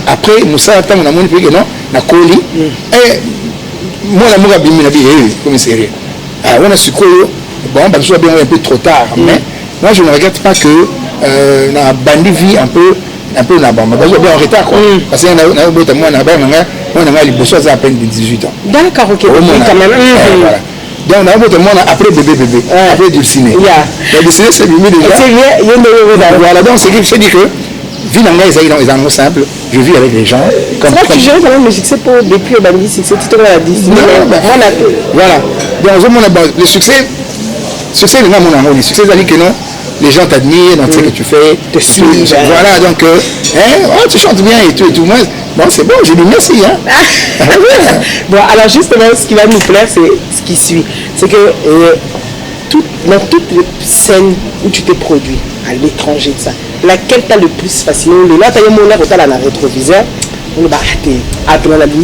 après, Moussa, on a mon que non, la colis. Moi, l'amour a bien comme sérieux. On a su que bon, bien un peu trop tard, mais moi, je ne regrette pas que na bandi vie un peu na bon mais bien en retard quoi parce que na bota moi na ba nga liboso à peine de 18 ans. D'accord, OK. Quand même. Voilà. Donc na bota moi après bébé après dulciné. La dulciné c'est lui déjà. Voilà, donc c'est je dis que vie na nga ils en simple, je vis avec les gens comme tu gères quand même le succès pour depuis au bandi c'est tu la dulciné. Voilà. Donc le succès de moi mon succès ça dit que non les gens t'admirent dans ce que tu fais, te suivent. Voilà, donc, tu chantes bien et tout. Moi, bon, c'est bon, j'ai dit merci. Hein. Bon, alors justement, ce qui va nous plaire, c'est ce qui suit. C'est que dans toutes les scènes où tu t'es produit, à l'étranger, ça, laquelle t'a le plus fasciné? Là, tu as eu mon air au rétroviseur. On va arrêter.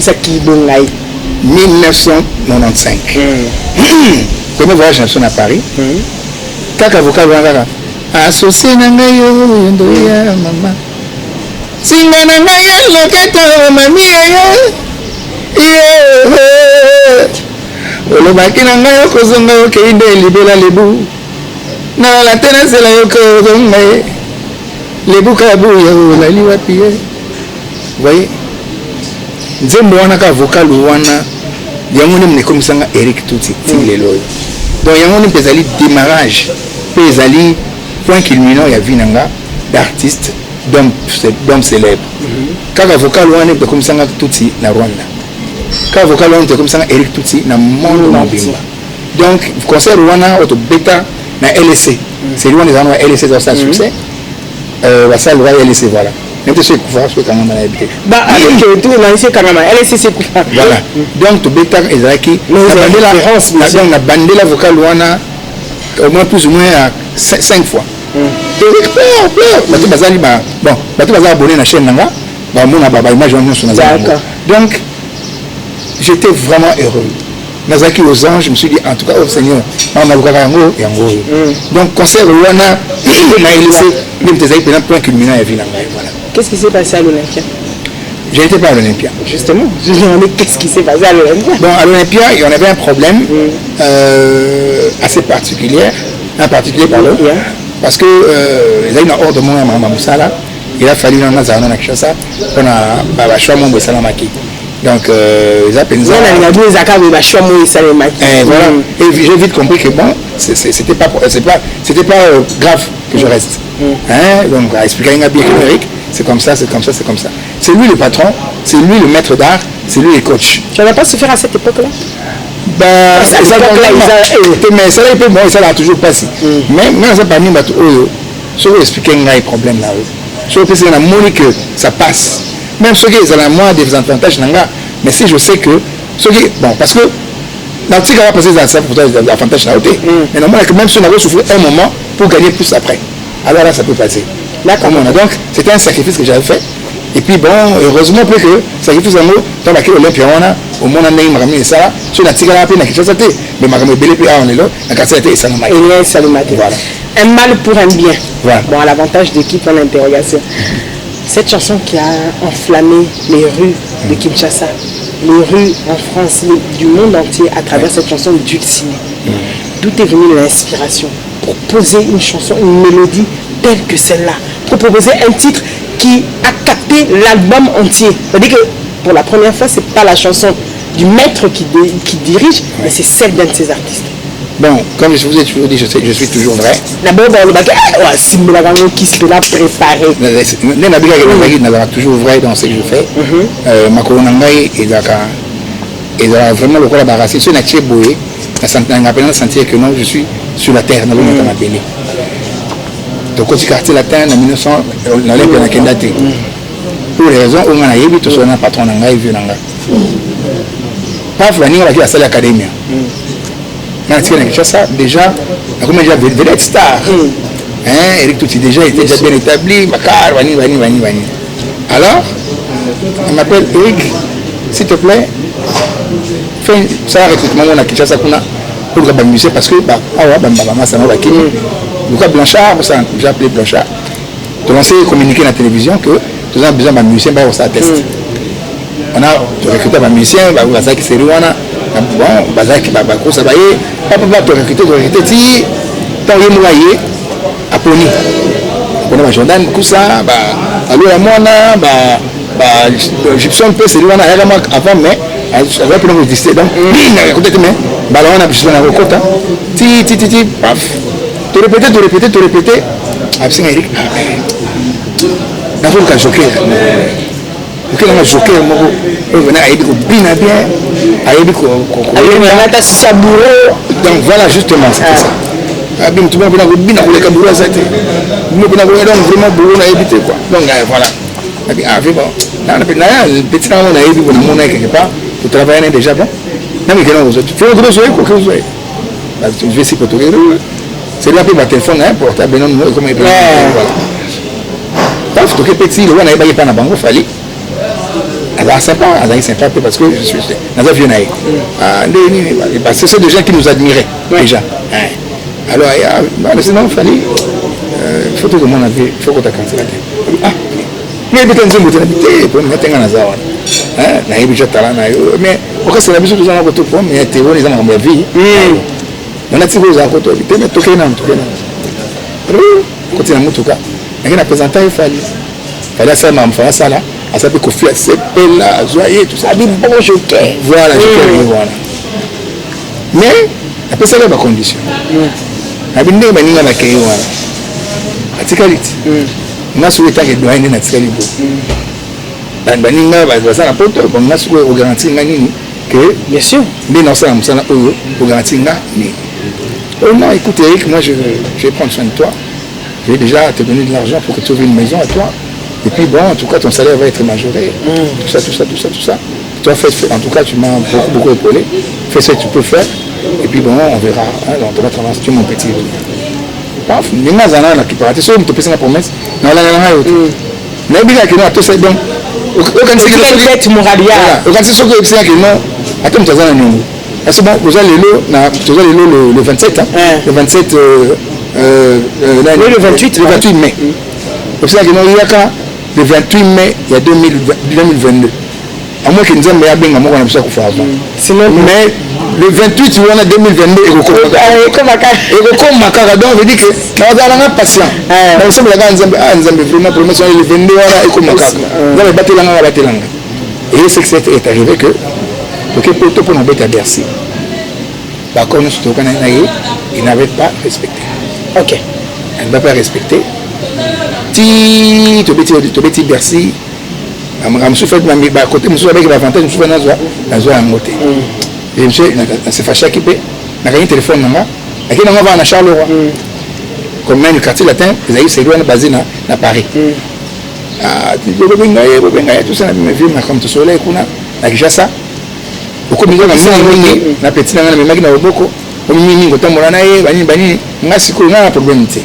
Ça qui est bon. 1995. Premier voyage à Paris. Kaka avocat associé na ngai yo ndo ya mama singa na ngai loketo mami yo olobaki na ngai okozonga okeinde libela lebu na la tena sela yo kozonga lebu kabu yo lali wapi ye voyez nzembo wana ka avocat wana yango ne mnekomisanga Eric Tuti lelo donc yango ne pezali démarrage pezali point culminant il y a vinanga d'artistes d'hommes célèbres quand avocat loin comme ça Tutsi na Rwanda quand avocat loin comme ça Eric Tutsi na monde mobimba donc concert Rwanda auto bêta na LSC c'est loin des endroits LSC dans sa succès ça le LSC voilà même si c'est couvert sur quand même na habité bah avec tout na LSC quand même LSC c'est couvert voilà donc to bêta ezaki la bandela avocat loin au moins plus ou moins à 5 fois. Donc, j'étais vraiment heureux. Nazaki aux anges, je me suis dit, en tout cas, au Seigneur, donc, concert Rwanda, qu'est-ce qui s'est passé à l'Olympia? Je n'étais pas à l'Olympia. Justement, je me demandais qu'est-ce qui s'est passé à l'Olympia. Bon, à l'Olympia, il y en avait un problème assez particulier, parce que il y a une ordre de moi à Mamoussala, il a fallu dans Nazarana Nakshasa, on a choisi mon Salamaki. Donc, ils appellent ça. Voilà. Et j'ai vite compris que bon, c'était pas grave que je reste. Hein? Donc, à expliquer à bien Eric, c'est comme ça. C'est lui le patron, c'est lui le maître d'art, c'est lui le coach. Tu n'as pas souffert à cette époque-là? Mais ça n'a toujours pas si. Mais ça parmi je vais expliquer un problème là. Je vais essayer de que ça passe. Même ceux qui ont moins des avantages, mais si je sais que bon, parce que dans le cas passer ça pour des avantages là, mais normalement même si on avait souffert un moment pour gagner plus après, alors là ça peut passer. D'accord. Donc c'était un sacrifice que j'avais fait. Et puis bon, heureusement que sacrifice en haut, dans laquelle Olympia au monde en a ramené ça, sur la tigre à la peine, mais ma ramené belé on est là, la cassette et ça nous voilà. Un mal pour un bien. Voilà. Bon, à l'avantage d'équipe en interrogation. Cette chanson qui a enflammé les rues de Kinshasa, les rues en France, du monde entier à travers cette chanson dulcinée. D'où est venue l'inspiration pour poser une chanson, une mélodie telle que celle-là, pour proposer un titre qui a capté l'album entier. C'est-à-dire que pour la première fois, c'est pas la chanson du maître qui dirige, mais c'est celle d'un de ses artistes. Bon, comme je vous ai toujours dit, je suis toujours vrai. D'abord, si vous l'avez qui se l'a préparé. Toujours vrai dans ce que je fais. Ma colonne est vraiment le rôle de barrasser. Si on a tchéboué, on a senti que non, je suis sur la terre, on a appelé. Donc, au quartier latin, en 1900, on a l'Olympia Kendate. Pour les raisons où on a eu tout un patron dans la vie. Pas Flani, on a vu à salle académie. Déjà, comme déjà vedette star. Eric Touti déjà était déjà bien établi. Vani. Alors, on m'appelle Eric, s'il te plaît, fais ça recrutement à Kinshasa pour le musée parce que ça m'a bakini. Lucas Blanchard, j'ai appelé Blanchard. De lancer communiquer dans la télévision que nous avons besoin d'un musicien pour ça test. On a recruté un musicien, Bazaki Seriwana, bon, Bazaki Babako Sabaye, papa recruté, si tant y moyen à Pony. on a Jordan Koussa, allo la moana, Gibson peut c'est lui on a avant mais j'avais pu nous visiter donc côté mais ballon on a pu sur la côte ti paf tu répéter absent Eric d'abord quand joker ok on a joker moi on venait à Eric bien on a saboureux donc voilà justement c'est ça abim tout le monde bien pour les caboureux ça était nous bien donc vraiment boulot on a évité quoi donc voilà et puis avec bon là le petit là on a évité pour mon quelque part pour travailler déjà bon non mais que non tu fais gros jouer quoi que vous voyez je vais essayer pour tout c'est là pour ma téléphone hein portable non comme il peut voilà parce que petit le on a pas na bango fallait alors sympa parce que je suis dans un vieux naïf parce que c'est des gens qui nous admiraient déjà alors sinon il fallait photo de mon avis faut qu'on t'a cancellé mais peut-être que vous avez pour mettre un hasard na hivi je tala na yo mais wakati na biso tuzana ko to pour mais théorie za ma vie on a tiré za ko to te mais toke na côté na mutuka na na présenter il fallait ça m'a fait ça là à ça peut confier c'est là joyeux tout ça dit bon joker voilà voilà mais après ça là ma condition abinde ba ninga na kei voilà atikaliti na souhaita que doit na atikaliti baninga baza na poto bonga siko o garantir nini que bien sûr bien dans ça musana o garantir nini oh non écoute Eric moi je vais prendre soin de toi je vais déjà te donner de l'argent pour que tu ouvres une maison à toi et puis bon en tout cas ton salaire va être majoré tout ça toi fais en tout cas tu m'as beaucoup épaulé fais ce que tu peux faire et puis bon on verra donc on va travailler tu mon petit paf ninga zana na kiparati so mtu pesa na promesse na la na bien que nous tout ça donc aucun secret moralia aucun secret que c'est que non attends tu as un numéro c'est bon vous allez le 27 hein le 27 le 28 mai c'est ça que non il y a le 28 mai il y a 2022 à moins que nous ayons bien moi on a besoin de faire avant sinon mais le 28 on a 2022 et comme makara donc veut dire que nous avons patient on semble la nzambe vraiment promotion le 22 voilà et comme makara dans les batelanga et c'est que c'est arrivé que pour nous bête à Bercy par contre il n'avait pas respecté ok il n'a pas respecté ti to beti Bercy je suis fait à côté je suis avec l'avantage je suis dans un moté et monsieur c'est fâché qui peut n'a rien téléphone nanga et qui n'en va à Charleroi comme même le quartier latin ils c'est loin basé à Paris tout ça mais vu comme tout soleil kuna avec ça beaucoup de gens na petit na mais magina beaucoup comme mimi ngotambola na ye bani ngasi ko na problème té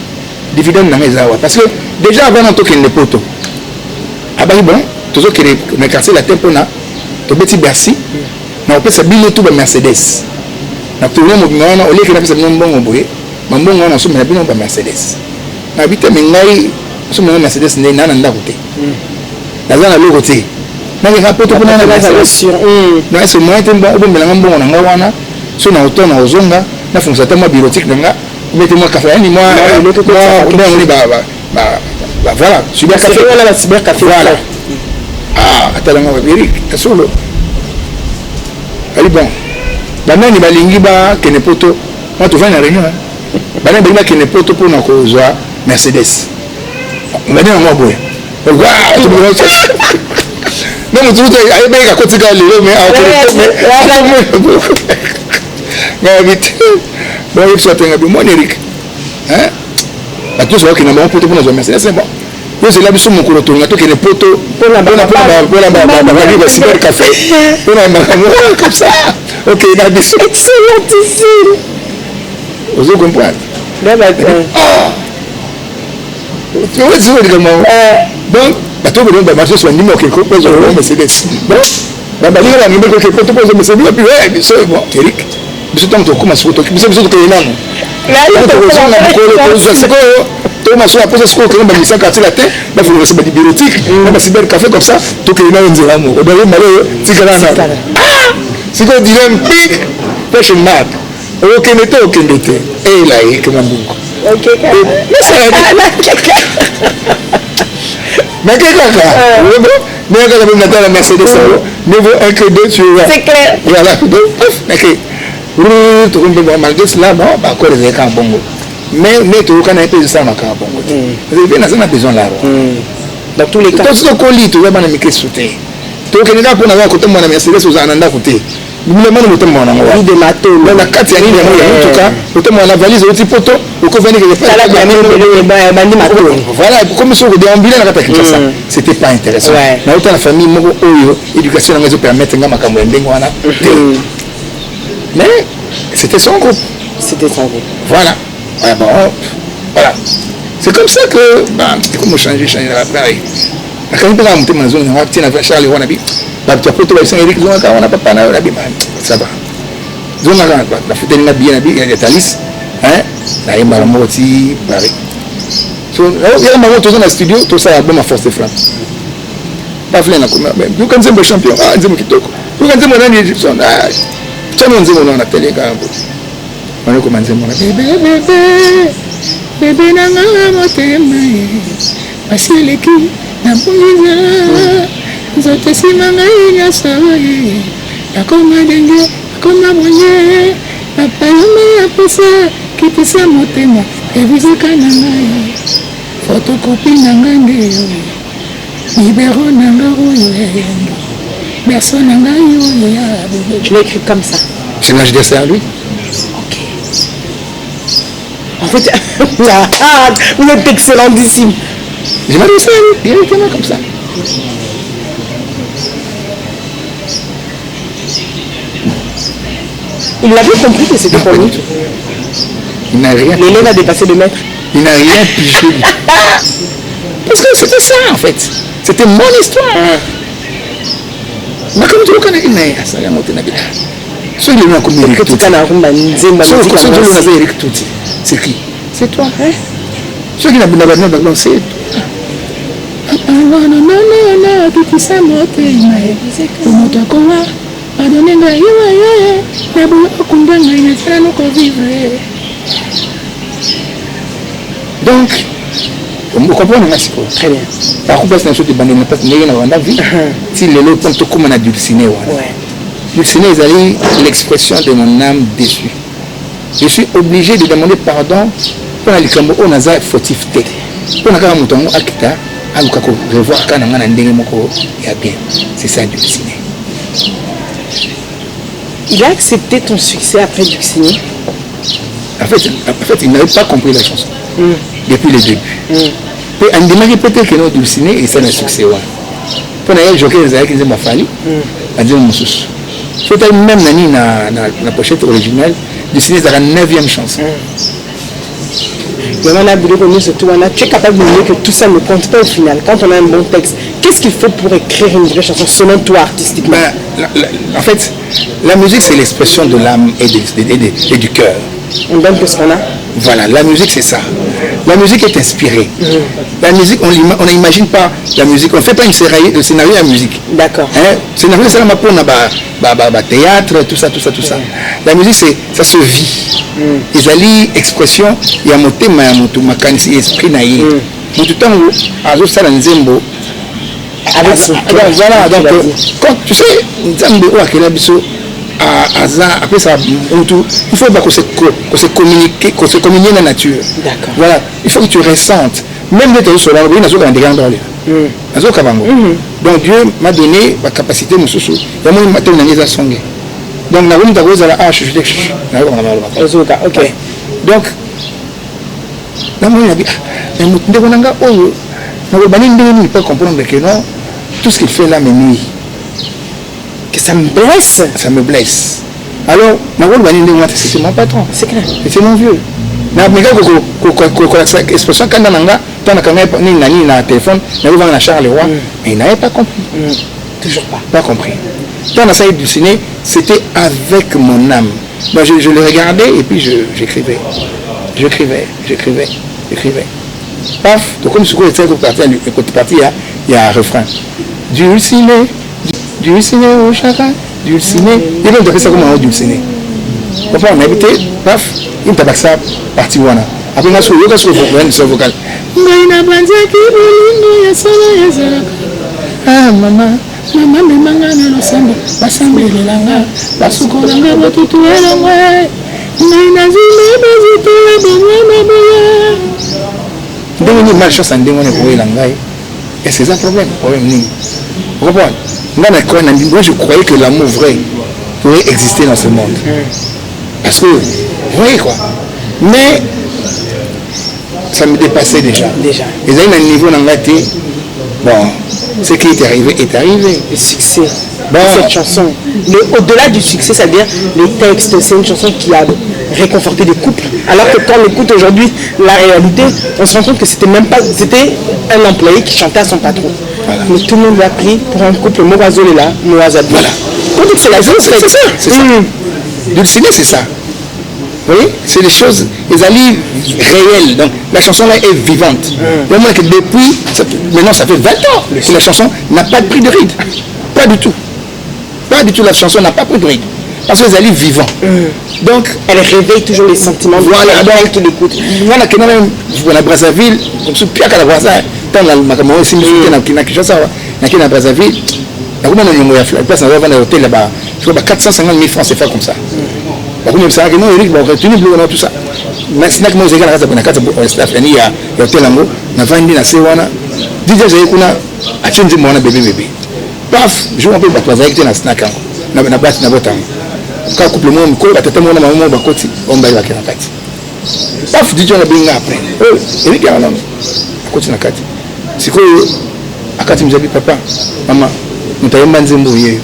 dividende na ngezawa parce que déjà avant on toque les poteaux abali bon toujours que le quartier latin pona to beti Bercy na opesa bino tout ba Mercedes na tourner mo bimana au lieu que na pesa bino mbongo boye mbongo na so na bino ba Mercedes na bita mengai so na Mercedes ne na nda kote na za na logo te na ke rapoto kuna na Mercedes na so mo ete mbongo bo melanga mbongo na nga wana so na auto na ozonga na fonctionnaire moi bureautique nga mettez-moi café ni moi on est bah voilà cyber café voilà la cyber café voilà atalanga wa Eric tasolo ali bon banani balingi ba kene poto moi tu vas na réunion banani balingi kene poto pour na kozwa Mercedes banani ngo boye non tu ay ba ka kotika lelo mais mais vite bon il faut tenir bien mon Eric hein à tous ceux qui n'ont pas poto pour na Mercedes c'est bon nous c'est là biso mokolo tonga to kene poto pour la cyber café pour la comme ça ok na biso excellentissime vous comprenez tu vois c'est comment donc bato be ba marché sur ndimo quelque chose au Mercedes bon ba ba lira ngimbe ko poto pour Mercedes puis ouais biso bon Eric biso tant to kuma photo biso to kenano là to ko na ko c'est ko Thomas a posé ce qu'on a mis ça quartier latin, il faut rester des bureautiques, on va cyber café comme ça, tout que là on dit là, on doit malheureux, c'est c'est qu'on dit un pic, pêche une marque, aucun été, et là il est comme un bouc. Ok, Mais qu'est-ce que tu as la Mercedes, niveau 1 que 2, tu vois. C'est clair. Voilà, malgré cela, bon, encore les écrans bongo. Mais tu as peu de ça, ma bongo. On a besoin là. Dans tous les cas. Tu as colis, tu vas m'en mettre sauter. Tu as pour avoir côté mon Mercedes aux ananda côté. Nous le monde nous temons oui des matos. Dans la carte il y a en tout cas, autant la valise au petit poteau, au convenu que ça la bien voilà, comme si on déambulait dans la carte ça. C'était pas intéressant. Mais autant la famille mon éducation on nous permettre ngama kamwe ndengo wana. Mais c'était son groupe. C'était son groupe. Voilà. Ouais, bon, voilà. C'est comme ça que comment changer la pareil. Quand on peut monter dans zone on va tirer la Charles Wanabi. Tu as photo avec Eric Zonga on a pas na ça va. Zonga la photo n'a bien il y a des talis hein la yemba moti Paris. So il y a ma moto dans le studio tout ça a bon ma force de frappe. Pas flène na comme mais vous quand c'est champion ah nzemo kitoko. Vous quand c'est mon ami Egyptien ah tu as nzemo na télé quand on a commencé mon bébé nanga motema asileki na bunyiza nzote simanga nyasa ye akoma denge akoma mwenye papa yome aposa kitisa motema evizika nanga ye fotokopi nanga ndeyo libero nanga oyo yendo berso nanga oyo ya bébé. Tu l'as écrit comme ça. C'est l'âge de ça lui. Ok. En fait, vous êtes excellentissime. Je m'en dis directement comme ça. Il l'avait compris que c'était pour lui. Il n'a rien. L'élève a dépassé le maître. Il n'a rien pigé. Parce que c'était ça en fait. C'était mon histoire. Mais comme tu le connais, il n'a rien. Ça a monté dans la vie. Ceux qui l'ont commis, c'est qui? C'est toi. Ceux qui n'ont pas de c'est toi. Donc, vous comprenez très bien. Par contre, c'est une chose de banane, parce que nous avons vu si les autres sont comme on a dulciné. Dulciné, c'est l'expression de mon âme déçue. Je suis obligé de demander pardon pour les cambo on a fautif tête. Pour la caméra mouton akita, à nous revoir quand on a un dingue moko il y a bien. C'est ça dulciné. Il a accepté ton succès après Dulciné. En fait, il n'avait pas compris la chanson depuis le début. Et on démarre peut-être que notre Dulciné et c'est un succès. Pour les joker les aïeux qui ma famille, on dit mon sous. C'est même la pochette originale. Dulciné c'est la 9e chanson. Tu es capable de dire que tout ça ne compte pas au final. Quand on a un bon texte, qu'est-ce qu'il faut pour écrire une vraie chanson selon toi artistiquement? En fait, la musique c'est l'expression de l'âme et du cœur. On donne que ce qu'on a. Voilà, la musique c'est ça. La musique est inspirée. La musique, on n'imagine pas la musique. On ne fait pas un scénario à musique. D'accord. Scénario c'est la pour théâtre, tout ça. La musique ça se vit. Ils allient expression, il y a mon thème, il y a mon esprit naïf. Tout le temps, à ça dans Zembo. Voilà, donc quand tu sais, Zembo ou Akela Bisso. Après ça, il faut qu'on se communique dans la nature. D'accord. Voilà, il faut que tu ressentes. Même les gens sur la rue, donc Dieu m'a donné la capacité de me soucier. Il y a mon matin dans les assemblées. Donc la route d'Agouz à la hache, je dis ok. Donc, là, moi, il ne peut comprendre que non, tout ce qu'il fait là me nuit. Que ça me blesse. Ça me blesse. Alors, c'est mon patron. C'est clair. C'est mon vieux. Expression quand on a téléphone, mais il n'avait pas compris. Toujours pas. Pas compris. Quand on a essayé de dessiner, c'était avec mon âme. Donc je le regardais et puis j'écrivais. J'écrivais. Paf, donc comme ce que côté parti, il y a un refrain. Dulciné au chacun, dulciné. Il va me ça comme un dulciné. On a habité, paf, il me tabac ça, parti voilà. après nga solo ka solo vocal maina banzaki bolingo ya sala ya zalaka ah mama memanga na losambo basambelelanga basukolanga batutuelanga maina zile bazitola bangana baya ndenge ni malchance ndenge on est ngai et c'est un problème ni vous comprenez moi je croyais que l'amour vrai pourrait exister dans ce monde parce que vous voyez quoi mais ça me dépassait déjà et là il y a un niveau dans la tête bon ce qui est arrivé le succès de cette chanson mais au-delà du succès c'est-à-dire les textes c'est une chanson qui a réconforté des couples alors que quand on écoute aujourd'hui la réalité on se rend compte que c'était un employé qui chantait à son patron voilà. Mais tout le monde l'a pris pour un couple Morazolela Moazadou voilà on dit que c'est la vie c'est ça Dulcinée c'est ça vous voyez c'est des choses les alliés réelles donc la chanson là est vivante le moins que depuis maintenant ça fait 20 ans que la chanson n'a pas pris de rythme pas du tout la chanson n'a pas pris de rythme parce que les alliés vivants donc elle réveille toujours les sentiments voilà donc qui l'écoute voilà que même la Brazzaville je suis pire qu'à la Brazzaville tant la Macameroun si nous na Kinshasa na Brazzaville na comment on y a fait place dans un hôtel là-bas je crois 450 000 francs c'est fait comme ça comme ça que non Eric va retenir tout ça mais c'est que moi j'ai gagné na kata pour staff ni ya hôtel lango na vandi na sewana DJ j'ai kuna a change mon bébé paf je m'appelle Brazzaville na snack na basi na botango ka couple mo ko batata mo na maman ba koti on ba bakira kati paf DJ na binga après Eric ya na koti na kati siko akati mzabi papa mama mtayemba nzembo yeyo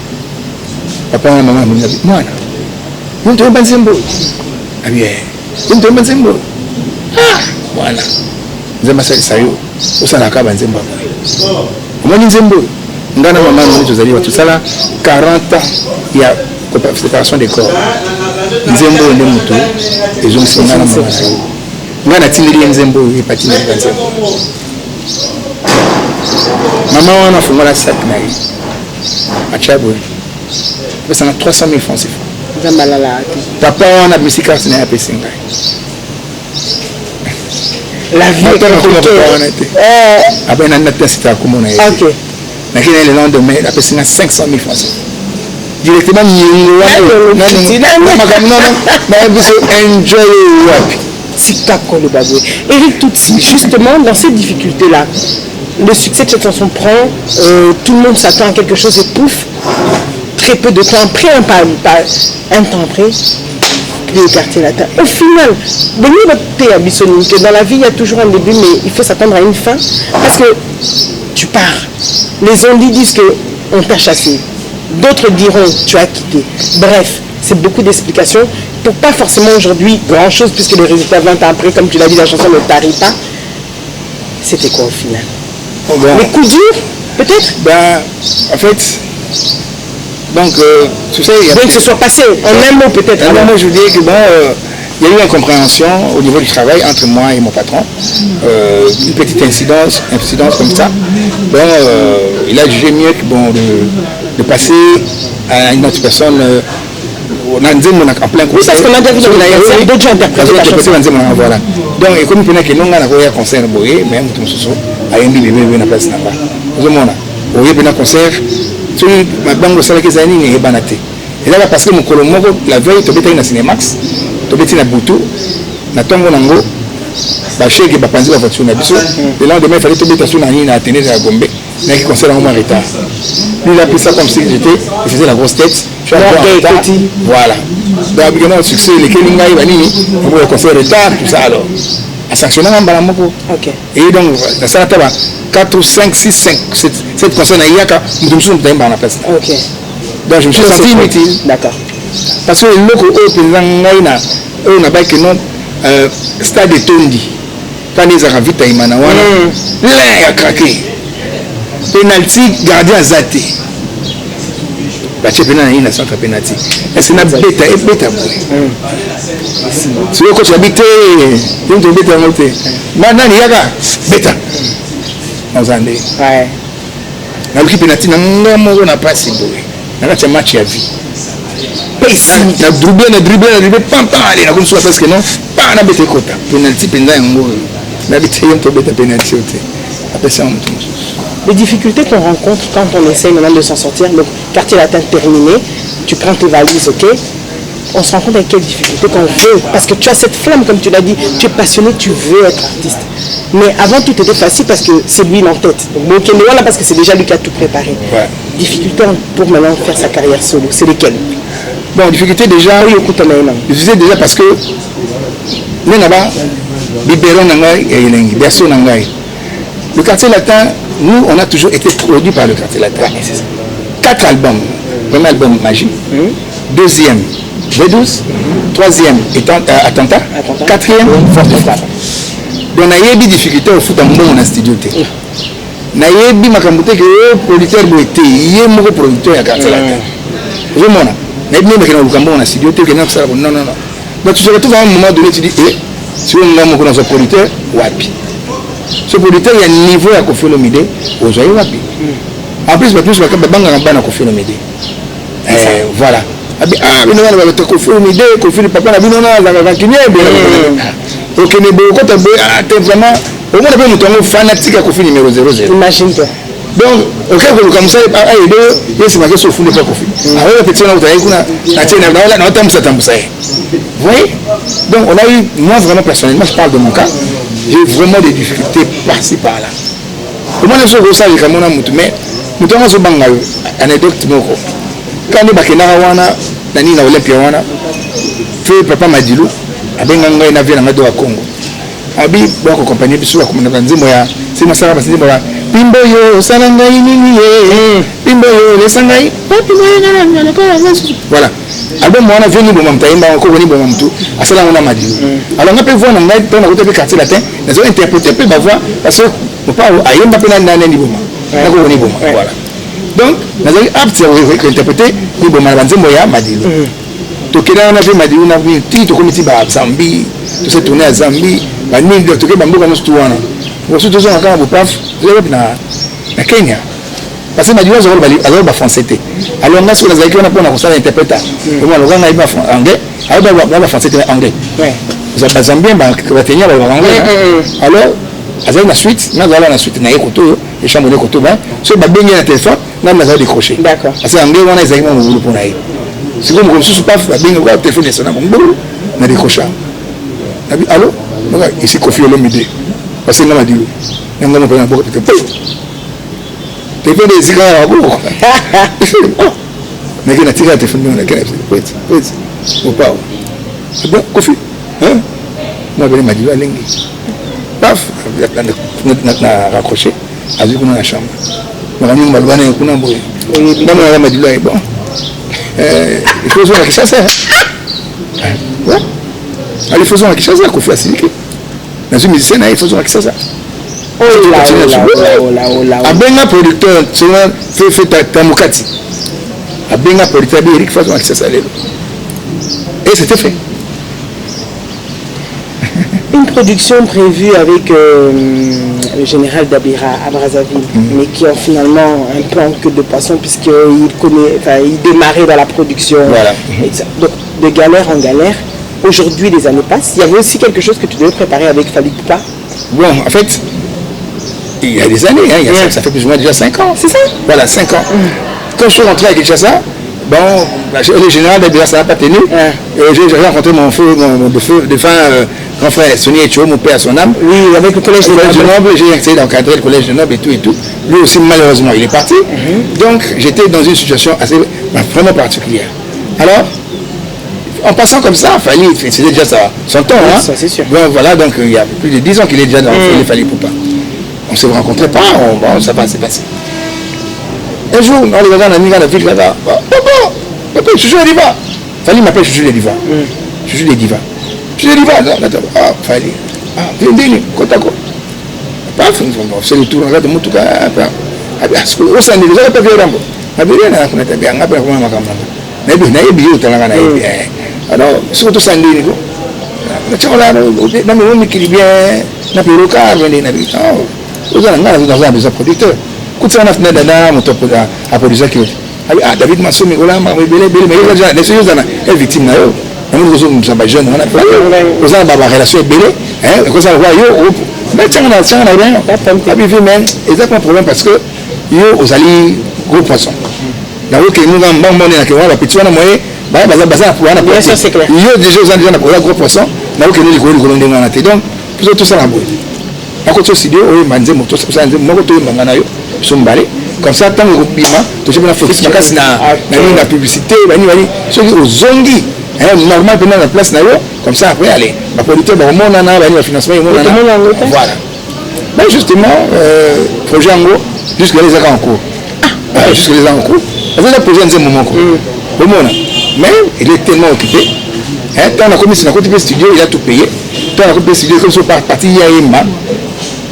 papa na mama mzabi mwana mtayemba nzembo abiye mtayemba nzembo mwana nzemba sayo usana kaba nzembo mwana nzembo ngana mama mwana tozali watu sala 40 ans ya séparation des corps nzembo nde mutu ezomsinga na mwana ngana tindeli nzembo epatini nzembo maman wana fungola sac na ye achabo pesa na 300 000 francs zambalala papa wana bisika sina ya pesa ngai la vie après na nata sita komona ye OK nakina le lendemain la pesa na 500 000 francs directement nyingo wana na biso enjoy wapi Sikako le baboué. Eric Tutsi, justement, dans ces difficultés-là, le succès de cette chanson prend, tout le monde s'attend à quelque chose et pouf, très peu de temps après, un temps après, le quartier latin. Au final, que dans la vie, il y a toujours un début, mais il faut s'attendre à une fin, parce que tu pars. Les ondes disent qu'on t'a chassé. D'autres diront tu as quitté. Bref, c'est beaucoup d'explications pour pas forcément aujourd'hui grand chose puisque le résultat 20 ans après, comme tu l'as dit, la chanson ne tarit pas. C'était quoi au final? Les coups durs, peut-être? En fait, donc, tu sais... Donc, ce soit passé, en un mot peut-être. En un mot, je dis que il y a eu une incompréhension au niveau du travail entre moi et mon patron. Une petite incidence comme ça. Bon, il a jugé mieux que de passer à une autre personne. On a en plein coup. Oui, parce qu'on a déjà vu d'autres gens interpréter la chanson. Voilà. Donc, comme il y a un concert, mais il y a un bébé dans la place. Vous voyez, il y a un concert. Ma banque de salaire qui est et banaté. Et là, parce que mon colomogo, la veille, tu es dans Cinemax, tu es dans Boutou, na tongo nango, ba chèque ba panzi la voiture na biso. Et là, demain, il fallait tomber sur la ligne à Athénée de la Gombe. Mais qui concert en retard. Lui, il a pris ça comme si il faisait la grosse tête. Je suis en retard. Voilà. Donc, évidemment, le succès, les Kelinga, il va dire, on va concert retard, tout ça alors. À sanctionner un balamoko. Et donc, dans ça, 4, 5, 6, 5, 7 concert à Yaka, nous sommes dans la place. Donc, je me suis senti inutile. D'accord. Parce que le loco, on n'a pas que non, stade de Tondi. Quand ils ont vite à Imanawana, là, a craqué. Penalty, gardien Zate. Bache penalty, il a centre penalty. Est-ce que c'est bêta et bêta? Si le coach habite, il est bêta monté. Maintenant, il y a bêta. Nous en est. Ouais. Dans l'équipe penalty, on n'a pas si beau. On a un match à vie. On a dribblé, pam, pam, allez, on a comme ça parce que non, pam, na bete kota penalty penza yango na bete yom to beta penalty ote après ça on les difficultés qu'on rencontre quand on essaie maintenant de s'en sortir, donc quartier latin terminé, tu prends tes valises, ok, on se rend compte avec quelles difficultés qu'on veut, parce que tu as cette flamme, comme tu l'as dit, tu es passionné, tu veux être artiste. Mais avant tout était facile parce que c'est lui en tête. Donc bon, voilà, parce que c'est déjà lui qui a tout préparé. Ouais. Difficultés pour maintenant faire sa carrière solo, c'est lesquelles? Bon, difficulté déjà, difficulté déjà parce que nous là-bas, biberon nangai et yengi, berceau nangai. Le quartier latin, nous on a toujours été produit par le quartier latin. 4 albums. Premier album Magie, deuxième V12, troisième Attentat, quatrième Force de Frappe. Donc on a eu des difficultés au foot en bon en studio. On a eu des difficultés que le producteur doit être, il est mon producteur à quartier latin. Vous voyez, on a eu des difficultés en studio, non. Donc tu te retrouves à un moment donné, tu dis, si on a un producteur, wapi. Ce producteur, il y a un niveau à Kofi Olomide, aux oeils wapi. En plus, il y a un Kofi Olomide. Voilà. Ah, mais non, on va Kofi Olomide, Kofi le papa, on va continuer. Ok, mais quand tu es vraiment, au moins, on est fanatique à Kofi numéro 00. Imagine-toi. Donc, ok, comme ça, il y a marqué sur le fond de pas Kofi. Alors, petit, vous voyez? Donc, on a eu, moi vraiment personnellement, je parle de mon cas, j'ai eu vraiment des difficultés par-ci par-là. Comment est-ce que ça, j'ai mon amour, mais nous avons ce banc anecdote. Quand nous avons Nani na Olympia wana, fait papa Madilou, abenga na vie na ngado wa Congo. Abi bako compagnie biso ba komona nzimo ya sima sala basinimo ya Pimbo yo salanga nini ye. Pimbo yo le sangai. Pimbo yo na ko voilà. Album wana vient ni bo mamtaimba ko ni bo mamtu asala ngona Madilou. Alors ngape voix na ngai tona ko te quartier latin, les ont interprété peu ma voix parce que mon papa ayemba pe na ni bo ma. Na ko ni bo ma. Voilà. Donc, nous avons apte à interpréter les bons malbanzembo ya Madilou. Tokena na vu Madilou na vu tito comme ti ba Zambie, tout se tourner à Zambie, ba ni de toke ba mboka no stuwana. Pour surtout ça encore au paf, na Kenya. Parce que Madilou azolo ba français té. Alors nga so na zaiki na pona ko sala interpréter. Comment le ganga iba anglais, ba français té anglais. Ouais. Za ba Zambien ba Kenya ba anglais. Alors avec la suite, nous allons la suite, nous allons les chambres de côté, ce que bien le téléphone, nous allons décrocher. D'accord. Parce que en anglais, on a exactement le boulot pour nous. Si vous me reçoivez pas, bien le téléphone est sonné, on a décroché. Allô, ici Kofi Olomide. Parce que nous avons dit, nous avons pris un peu de temps. Tu fais des cigares à bout. Mais il y a un tiré à téléphone, on a gagné. Au pas. C'est bon, Kofi. Hein? Moi, je m'a dit, allez. Paf, na raccroché, a vu qu'on a la chambre. On a mis un balbane et qu'on a bourré. On a m'a dit là, bon, il faut jouer à qui ça sert. Ouais. Allez, faisons à qui ça sert, qu'on fait assis. Dans une musicienne, il faut jouer à qui ça sert. Oh là. A benga producteur, fait Tamukati. A benga producteur, Eric, faisons à qui ça sert. Et c'était fait. Une production prévue avec le général Dabira à Brazzaville, mais qui a finalement un plan que de poisson puisqu'il démarrait dans la production. Voilà. Donc de galère en galère, aujourd'hui les années passent. Il y avait aussi quelque chose que tu devais préparer avec Fally Ipupa. Bon, en fait, il y a des années, hein, ça fait plus ou moins déjà 5 ans. C'est ça? Voilà, 5 ans. Quand je suis rentré à Kinshasa, bon, le général Dabira, ça n'a pas tenu. J'ai rencontré mon défunt grand frère Sonny Etcho, mon père à son âme. Oui, avec le collège de Noble, j'ai essayé d'encadrer le collège de Noble et tout. Lui aussi, malheureusement, il est parti. Donc, j'étais dans une situation assez vraiment particulière. Alors, en passant comme ça, Fally, c'était déjà son temps. Hein. Ça, c'est sûr. Bon, voilà, donc il y a plus de 10 ans qu'il est déjà dans le Fally Ipupa. On ne se rencontrait pas, bon, ça va, c'est passé. Un jour, on est dans la ville là-bas. Papa, Chouchou les divas. Fally m'appelle Chouchou les divas. Chouchou les divas. Chouchou les divas. Ah, Fally. Ah, viens, Kotako. Paf, on fait le tour, on regarde mon tout cas. Au sein de l'autre, pas vieux Rambo. Ma bien, on a bien, on a bien, on a bien. Mais bien, on a bien. Alors, surtout ça, on a bien, qui bien, on a bien le car, on a bien. Vous avez besoin de producteurs. Quand on a fait un produit qui ah, David Massoumi, mais il est victime. nous sommes pas jeunes, on a pas relation belle, hein, comme ça mais tiens, on a rien. Exactement problème parce que yo aux alliés gros poisson. Là où que nous avons bon na que voilà petit on a moyen, baza pour on a c'est clair. Yo déjà aux alliés na gros poisson, là où que nous les gros ndenge na té. Donc tout ça la boue. À côté studio, on manze moto ça nze moko to ngana yo, sombalé. Comme ça tant que bima, to je na focus makasi na publicité, bani ceux qui aux zongi. Normal pendant la place comme ça après allez la producteur va remonter le financement voilà ben justement projet en gros jusque les ans en cours jusque les ans en cours le projet c'est un moment mais il est tellement occupé quand on a commis sur studio il a tout payé quand on a commis studio comme ça par partie il y a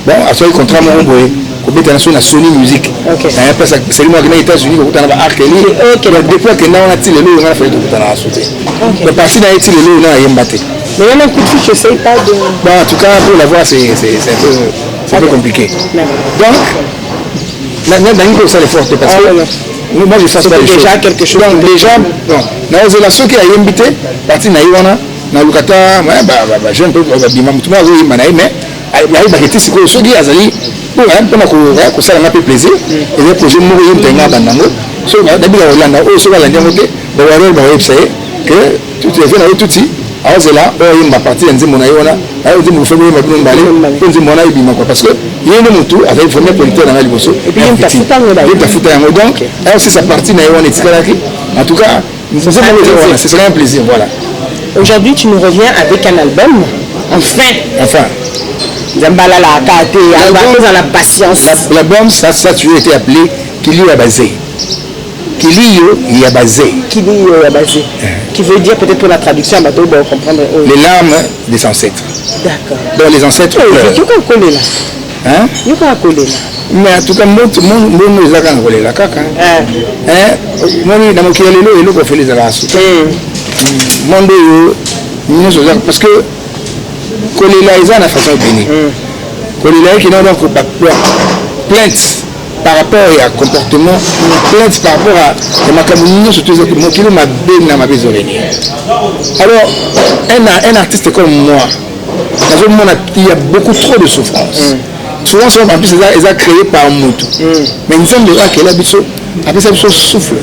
bon à ce contrat mon boy compétition na Sony Music parce que c'est moi qui aux États-Unis pour tana ba Arkeli depuis que on a tiré le on a fait tout tana sauter la partie na tiré le na yembate mais il y a un coup de fil je sais pas de bon en tout cas pour la voir c'est un peu compliqué donc là il faut ça l'effort parce que moi je fasse pas déjà quelque chose donc déjà bon na relation qui a yembité partie na yona na lukata ba jeune peu ba bima mutuma oui manaï mais il ba kiti siko soki azali pour que ça m'a fait plaisir et le projet mourir tenga bandango so d'abord Hollande o so la ndiamo ke ba waro ba website que tout est fait là tout ci alors là on m'a parti nzi mona yona ayo nzi mu famille ma bino mbale nzi mona ibima quoi parce que yene mutu avec vraiment politique dans la liboso et puis il ta futa yango donc alors c'est sa partie na yona etikalaki en tout cas c'est un plaisir voilà aujourd'hui tu nous reviens avec un album enfin Zambala la carte, dans la patience. L'album, ça tu as été appelé Kili Yabazé. Kili Yabazé. Kili Yabazé. Qui veut dire peut-être pour la traduction, on va comprendre. Les larmes des ancêtres. D'accord. Donc les ancêtres. Tu peux coller là. Hein? Tu peux coller là. Mais en tout cas, moi, je vais coller là. Moi, dans mon kielo, il faut faire les arraches. Parce que coller là, ils ont la façon de venir. Coller là, qui n'ont donc pas plainte par rapport à comportement, plainte par rapport à ma communauté, surtout mon kilo m'a bien ma besoin. Alors, un artiste comme moi, dans un monde il y a beaucoup trop de souffrance. Souvent, en plus, ils ont créé par Moutou. Mais nous sommes des gens qui ont l'habitude, après ça, ils souffle.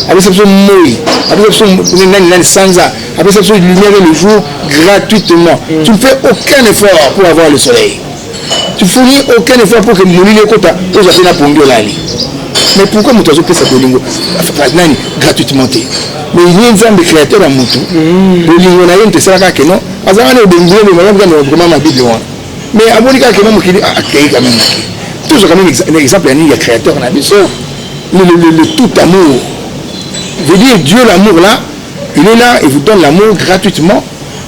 Après ça, ils mouillent. Après ça, ils sans ça. Après ça, ils lumière le jour gratuitement. Tu ne fais aucun effort pour avoir le soleil. Tu fournis aucun effort pour que mourir les quotas. Pour faire la pongue là. Mais pourquoi nous avons fait ça gratuitement? Mais il y a un exemple de créateur à Moutou. Le lingo n'a rien de ça que non. Parce que nous avons vraiment ma Bible. Mais à Monica, quand même, toujours quand même un exemple, il y a créateur en abyss. Le tout amour. Veut dire Dieu l'amour là, il est là et vous donne l'amour gratuitement.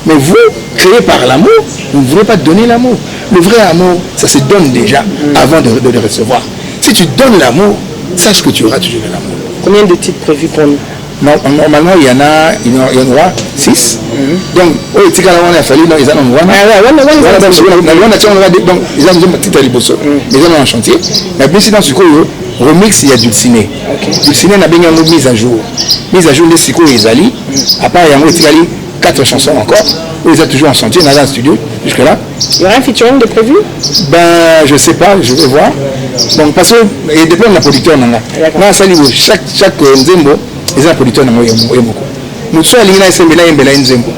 Mais vous, créé par l'amour, vous ne voulez pas donner l'amour. Le vrai amour, ça se donne déjà avant de le recevoir. Si tu donnes l'amour, sache que tu auras toujours l'amour. Combien de titres prévus pour nous? Normalement, il y en aura 6. Donc, on a fallu, ils en ont donc, ils ont un titre à l'Iboso, ils en ont un chantier. Mais bien, dans ce remix, il y a du ciné. Du ciné, on a bien une mise à jour. Mise à jour, les Siko et Zali. À part, il y a 4 chansons encore. Ils sont toujours en chantier, dans un studio, jusque-là. Il y aura un featuring de prévu? Ben, je ne sais pas, je vais voir. Donc, parce que, il dépend de la producteur. Chaque Nzembo, ils ont un producteur. Nous sommes à SMB, Nzembo.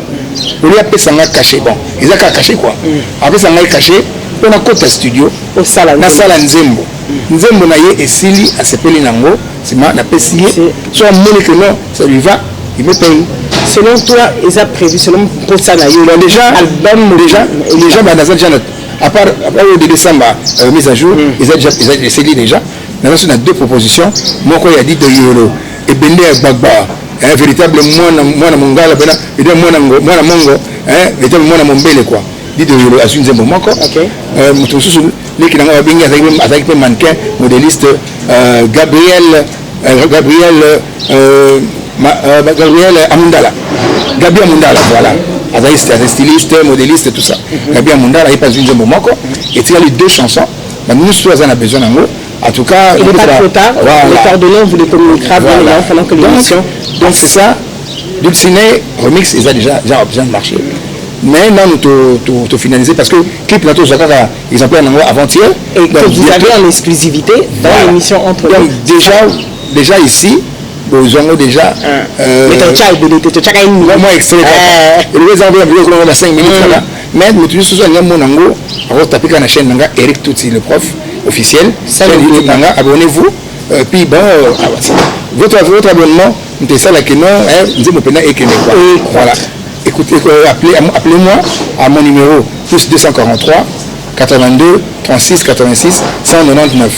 On lui a fait ça caché. Bon, ils ont caché quoi. Après, ça m'a caché. On a côté studio. Au salon. Na sala Nzembo. Nzembo na ye esili a sepeli nango. C'est ma na pesier. Soit mon que non, ça lui va. Il me paye. Selon toi, ils ont prévu, selon pour ça, déjà, album, déjà, dans un genre, à part au décembre, mise à jour, ils ont essayé déjà. Nous avons 2 propositions. Moi, il y a dit de Yolo et Bende Bagba, un véritable moine mongala, moine mongo, véritable moine mombele quoi. Dit de Yolo à une zéro moko. Les qui n'ont pas bien avec le mannequin, modéliste Gabriel Amundala. Gabi Amundala, voilà. Un styliste, modéliste, tout ça. Gabi Amundala, il passe une zéro moko. Et il y a les 2 chansons. Nous tous on a besoin d'un mot. En tout cas, il n'est pas trop tard. Les coordonnées, on vous les communiquera pendant que l'émission. Donc ça, Dulciné remix ils ont déjà besoin de marcher. Mais non, nous tout finalisé parce que clip là tout ça exemplaire avant-hier et que vous avez en exclusivité dans l'émission entre nous. Donc déjà ici aux gens déjà mais ton chat est moi extrait et les gens vont 5 minutes là mais nous toujours sur un monango alors taper sur la chaîne nanga Eric Touti le prof officiel YouTube nanga abonnez-vous puis bon votre abonnement c'est ça là que non nous me pena et que voilà écoutez appelez-moi à mon numéro plus 243 82 36 86 199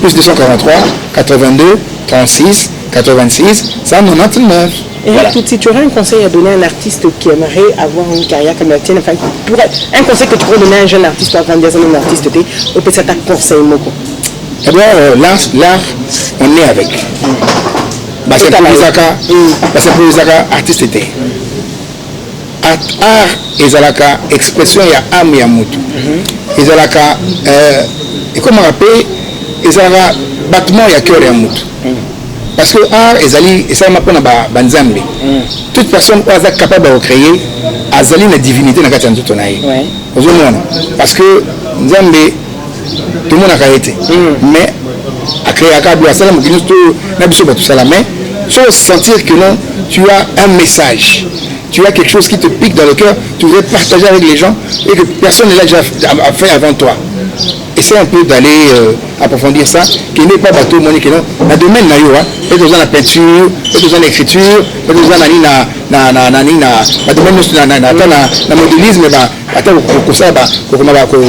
plus 243 82 36 86 199. Et voilà. Si tu aurais un conseil à donner à un artiste qui aimerait avoir une carrière comme la tienne, enfin, un conseil que tu pourrais donner à un jeune artiste ou à un artiste, au peut être un conseil, Moko. Eh bien, l'art, on est avec. Parce que pour les artistes étaient. Art et Zalaka, expression, il y a âme et Amutu. Et Zalaka, et comment rappeler, et Zalaka, battement, il y a cœur et Amutu. Parce que art et ça m'a pas banzambe. Toute personne qui est capable de recréer, azali la divinité dans la tout parce que Nzambe tout le monde a été. Mais à créer à Kabou, à Salam, tout ça la main, faut sentir que non, tu as un message. Tu as quelque chose qui te pique dans le cœur, tu voudrais partager avec les gens et que personne ne l'a déjà fait avant toi. Essaye un peu d'aller approfondir ça, qui n'est pas bateau, monique, non. Dans le domaine, il y a besoin de la peinture, il y a besoin de l'écriture, il y a besoin de modélisme,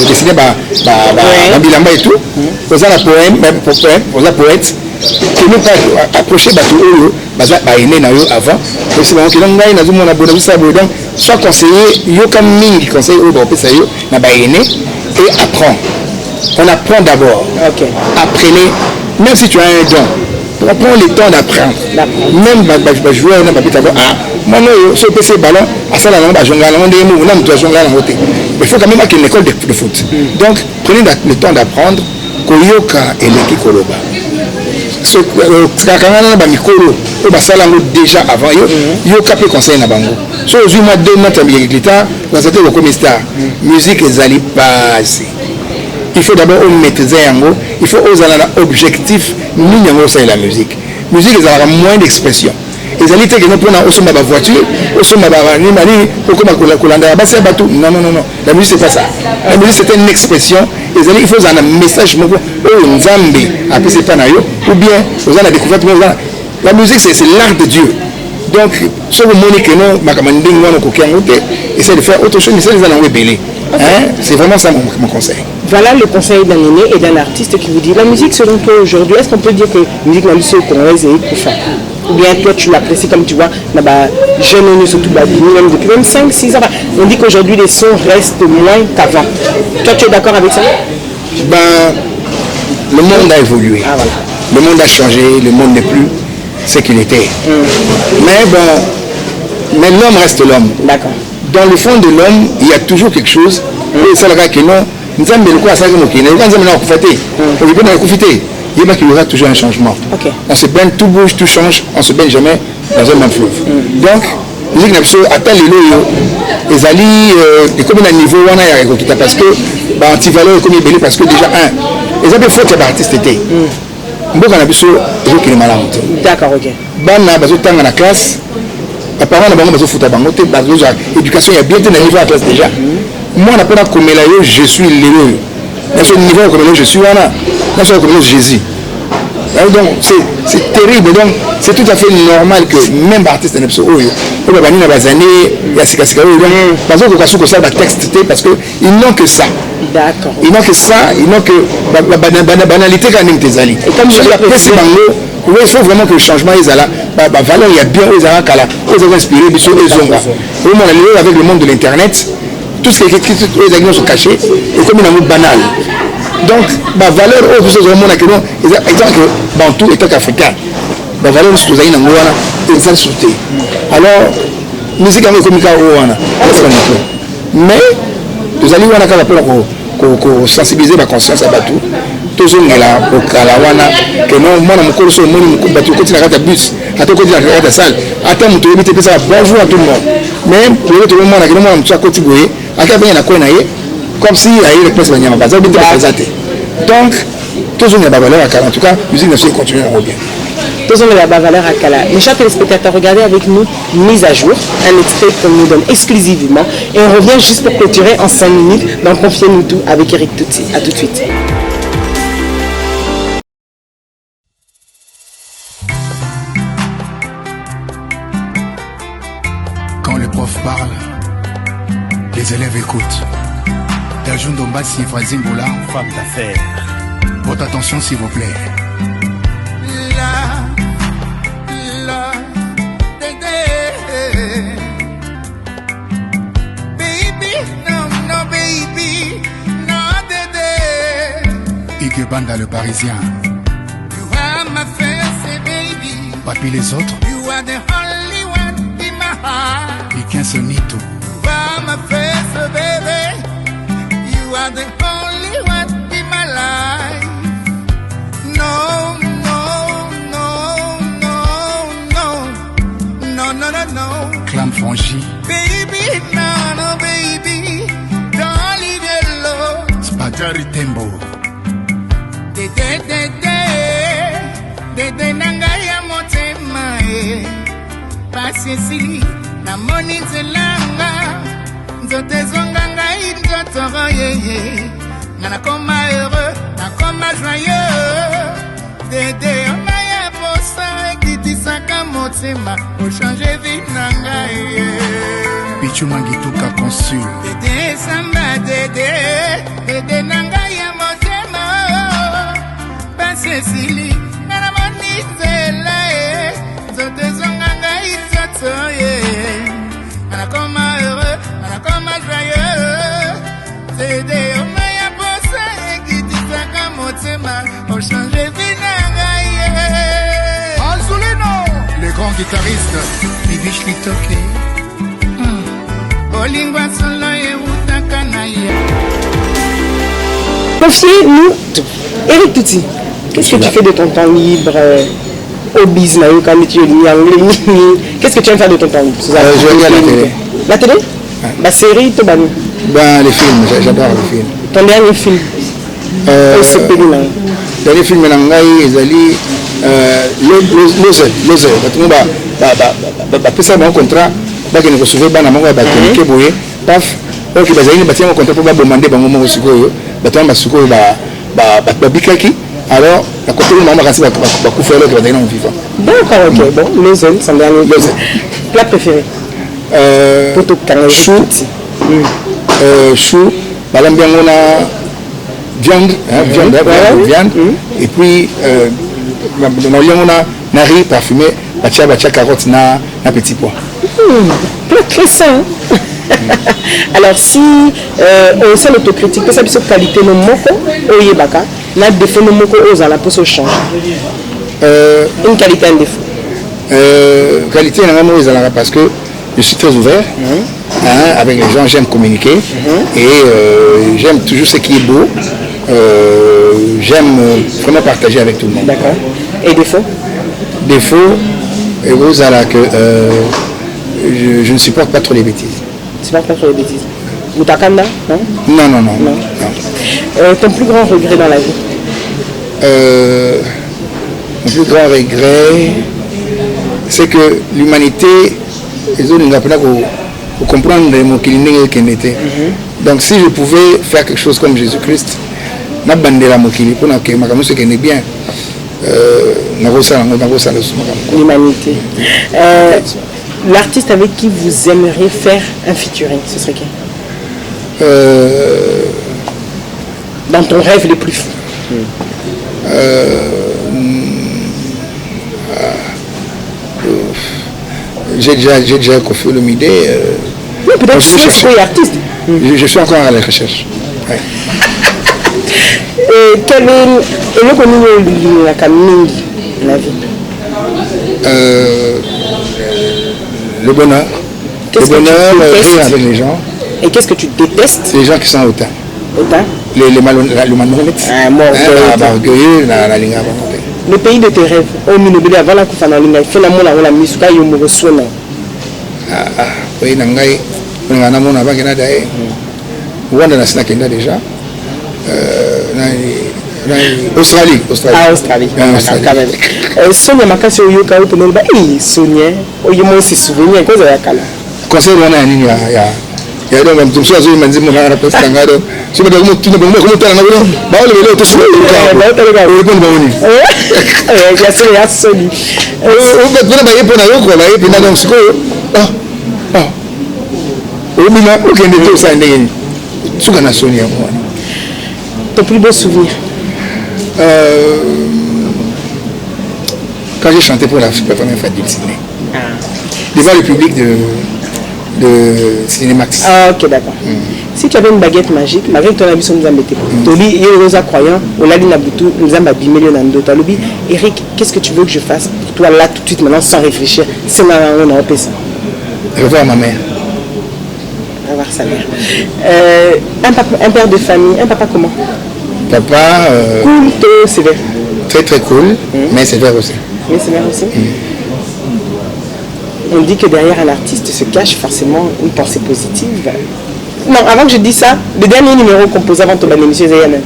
dessiner bilamba et tout. Vous avez la poète, qui n'est pas approché bateau, avant. Soit conseiller, il y a comme 1000 conseils et apprends. On apprend d'abord. Apprenez, même si tu as un don, prends le temps d'apprendre. Même jouer un papier d'abord. Moi, je peux passer ballon, à ça, il faut quand même qu'il y ait une école de foot. Donc, prenez le temps d'apprendre. Koyoka et l'équipe Koloba. Ce mikolo déjà avant yo capé conseil na bango so aujourd'hui moi 2 mois tambi guitare dans cette comme star musique ezali passé il faut d'abord maîtriser yango il faut oser un objectif ni yango c'est la musique ezala moins d'expression ezali te que nous prenons au sommet de la voiture au sommet de la nimali au comme kolanda ba c'est bateau non la musique c'est pas ça la musique c'est une expression ezali il faut un message moko nzambe après c'est pas na yo ou bien vous avez la découverte la musique c'est l'art de Dieu donc ce que monique non makamanding wana kokiangote essaie de faire autre chose mais ça les allons rebelle c'est vraiment ça mon conseil. Voilà le conseil d'un aîné et d'un artiste qui vous dit la musique selon toi aujourd'hui, est-ce qu'on peut dire que la musique n'a pas congolaise et Koufa ou bien toi tu l'apprécies comme tu vois jeune surtout même depuis même 5-6 ans on dit qu'aujourd'hui les sons restent moins qu'avant. Toi tu es d'accord avec ça? Le monde a évolué, voilà. Le monde a changé, le monde n'est plus ce qu'il était. Mais l'homme reste l'homme. D'accord. Dans le fond de l'homme, il y a toujours quelque chose. Et c'est le cas que non. Nous avons il y aura toujours un changement. On se baigne, tout bouge, tout change, on ne se baigne jamais dans un même fleuve. Donc, nous avons atteint les lots, les alliés, comme un niveau, on a parce que anti-valeur est comme il parce que déjà, les amis faut que l'artiste était. Beaucoup de choses qui sont malades. D'accord, ok. Dans la classe, les parents ont foutu l'éducation, il y a bien de niveau à la classe déjà. Moi, on n'a pas comme je suis l'héros. Dans ce niveau, comme je suis là, dans ce niveau, Jésus. Donc, c'est terrible. Donc, c'est tout à fait normal que même artiste n'est pas il parce qu'ils n'ont que ça. D'accord. Ils n'ont que ça, ils n'ont que la banalité quand même des alliés. Et comme je il faut vraiment que le changement est là. Valeur, il y a bien aux Arakala, aux inspirés, avec le monde de l'internet, tout ce qui est les aliments sont cachés, et comme une amour banal. Donc, valeur, aux gens qui ont exemple Bantou étant qu'Africain, valeur, ce que vous avez dans le monde, c'est sauté. Alors, musique comme mais, vous allez voir sensibiliser ma conscience à Batou. tozongela okala wana ke non mwana mokolo so omoni bato okoti na kati ya bus ata okoti na kati ya salle ata moto oyebi te epesaka bonjour à tout le monde mais lelo toyebi mwana keno mwana motu akoti boye ata benge na kwe na ye comme si aye replace banyama baza obi te bapresa te donc tozongela bavaleur akala en tout cas musique nationale continue yango bien. La valeur à Kala. Mes chers téléspectateurs, regardez avec nous Mise à jour, un extrait qu'on nous donne exclusivement. Et on revient juste pour clôturer en 5 minutes dans Confiez-nous tout avec Eric Tutsi. A tout de suite. Quand le prof parle, les élèves écoutent. Dajoun Dombassi, Frazimboula, femme d'affaires. Votre attention s'il vous plaît. Ike Banda le Parisien. You are my first baby. Papi les autres. You are the only one in my heart. Iken Sonito. You are my first baby. You are the only one in my life. No, no, no, no, no, no, no, no, no. Clam Franchi. Baby, no, no, baby. Don't leave it alone. Spadari Tembo. Dede nangaya motema pasesili na moni nzelanga nzote zonga ngai nzotoro yeye ngana koma heureux na koma joyeux dede onaya posa ekitisaka motema ochange vie na ngai Pichu Mangituka consul. dede samba dede nangaya motema pasesili nana moni nzela nzote zonga ngai nzoto nana koma heureux nana koma joyeux dede omaya posa ekitisaka motema ochange vie na ngai Azulino. Les grands guitaristes. Bibish Litoke. bolingwa solo eutaka na ye. Confiez-nous tout. Eric Tutsi, qu'est-ce que tu fais de ton temps libre au business, quand tu es qu'est-ce que tu aimes faire de ton temps libre? Je regarde la télé. La télé? La série, tout bani. Ben, les films, j'adore les films. Ton dernier film? Dernier film nangai ezali loze batunga ba pesa ba contrat ba kene ko sauver bana moko ba kene boye paf ok bazali ba tiens contrat pour ba bomande bango moko sikoyo bato ba sikoyo ba bikaki alors la côté de maman kasi ba kufa le bazali na vivant. D'accord, ok. Bon, loze, son dernier plat préféré? Poto chou. Chou, balambiango na viande, viande, et puis on a nari parfumé, batia carotte na petit pois. Plat très sain. Alors si on sait l'autocritique, que ça peut qualité no moko oye baka, na défaut no moko oza la pour se changer. Une qualité un défaut. Qualité na mo ezala parce que je suis très ouvert. Avec les gens, j'aime communiquer et j'aime toujours ce qui est beau. J'aime vraiment partager avec tout le monde. D'accord. Et défaut? Défaut, et vous allez que je ne supporte pas trop les bêtises. Tu supportes pas trop les bêtises? Ou ta kanda? Non. Ton plus grand regret dans la vie? Mon plus grand regret, c'est que l'humanité, les autres n'ont pas pour comprendre mon kilindé qui était. Donc si je pouvais faire quelque chose comme Jésus-Christ, na bandela mokili pour que ma caméra se connaît bien, l'humanité. L'artiste avec qui vous aimeriez faire un featuring, ce serait qui? Dans ton rêve le plus fou. J'ai déjà confié l'idée. Oui, peut-être que je suis artiste. Je suis encore à la recherche. Ouais. Quel est le connu de la vie? Le bonheur. Le bonheur, rire avec les gens. Et qu'est-ce que tu détestes? Les gens qui sont hautains. le malhonnête. Le pays de tes rêves. Au Minobili, avant la Koufana, il faut la moula, la misuka, il me reçoit. Oui, Nangai, on a un amour avant qu'il y ait d'ailleurs. Wanda na sina kenda déjà. Australie. Ah, Australie. Sonia Makasi Oyoka, Sonia, Oyomo, c'est souvenir, quoi, ça va. Conseil, on a un il y a donc tout ça, je me dis, mon arab, parce que tu me dis, tu me dis, comment tu as bah, on le tout souvenir. Il y a Sony. On va pas y pour la route, on va y pour la danse. Ton plus beau souvenir? Quand j'ai chanté pour la première fois du ciné. Devant le public de Cinémax. Ah, ok, d'accord. Si tu avais une baguette magique, malgré que ton avis nous a metté, Toli, il y a des croyants, on l'a dit, nous avons abîmé le nando. Eric, qu'est-ce que tu veux que je fasse pour toi là tout de suite maintenant sans réfléchir? C'est là on a opé ça. Revoir ma mère. Revoir sa mère. Un père de famille, un papa comment? Papa. Cool, tôt, sévère. Très très cool, mais sévère aussi. Mais sévère aussi. On dit que derrière un artiste se cache forcément une pensée positive. Non, avant que je dise ça, le dernier numéro composé avant ton émission, c'est Yann.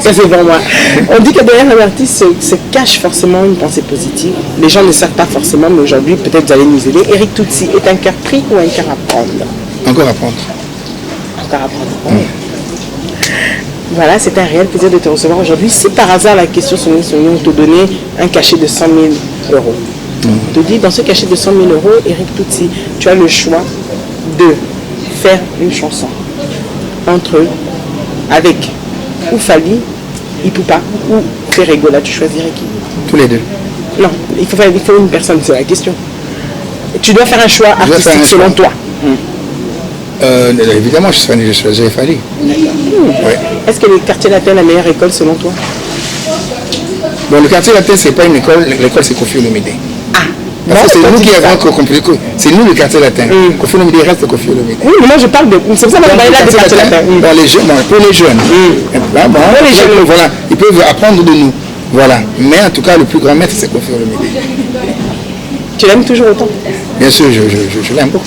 Ça c'est pour moi. On dit que derrière un artiste se cache forcément une pensée positive. Les gens ne savent pas forcément, mais aujourd'hui peut-être vous allez nous aider. Eric Tutsi est un cœur pris ou un cœur à prendre? Encore à prendre. Encore à prendre. Voilà, c'est un réel plaisir de te recevoir aujourd'hui. Si par hasard la question on te donnait un cachet de 100 000 euros, on te dit dans ce cachet de 100 000 euros, Eric Tutsi, tu as le choix de faire une chanson entre avec ou Fali, Ipupa ou Ferregola, tu choisirais qui? Tous les deux. Non, il faut une personne, c'est la question. Tu dois faire un choix artistique selon toi. Évidemment, je choisirais Fali. Ouais. Est-ce que le quartier latin est la meilleure école selon toi? Bon, le quartier latin, c'est pas une école, l'école c'est Kofi Olomide. Parce que c'est nous qui avons compris, c'est nous le quartier latin. Kofi Olomide reste Kofi Olomide. Oui, mais moi je parle de. C'est pour ça que je parle là du quartier latin. Pour les jeunes. Pour les jeunes, voilà, ils peuvent apprendre de nous. Voilà. Mais en tout cas, le plus grand maître, c'est Kofi Olomide. Tu l'aimes toujours autant? Bien sûr, je l'aime beaucoup.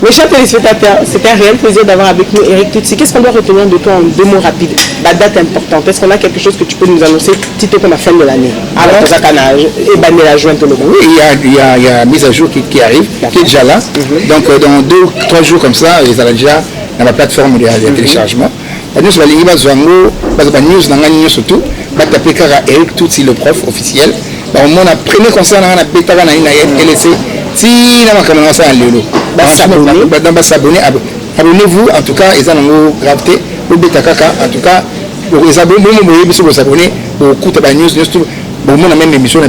Mes chers téléspectateurs, c'était un réel plaisir d'avoir avec nous Eric Tutsi. Qu'est-ce qu'on doit retenir de toi en 2 mots rapides? La date importante. Est-ce qu'on a quelque chose que tu peux nous annoncer tito comme la fin de l'année? Alors, et banner la jointe au logo. Oui, il y a mise à jour qui arrive, qui est déjà là. Donc, dans 2-3 jours comme ça, ils sont déjà dans la plateforme de téléchargement. La news va aller, la news surtout, va taper Eric Tutsi, le prof officiel. Au moins, le premier concert, on a pété dans la LSC. Si on a commencé à l'élo, abonnez-vous, en tout cas, ils ont gravité, en tout cas, pour les abonnés, vous abonnez, pour écouter la news, pour moi, la même émission,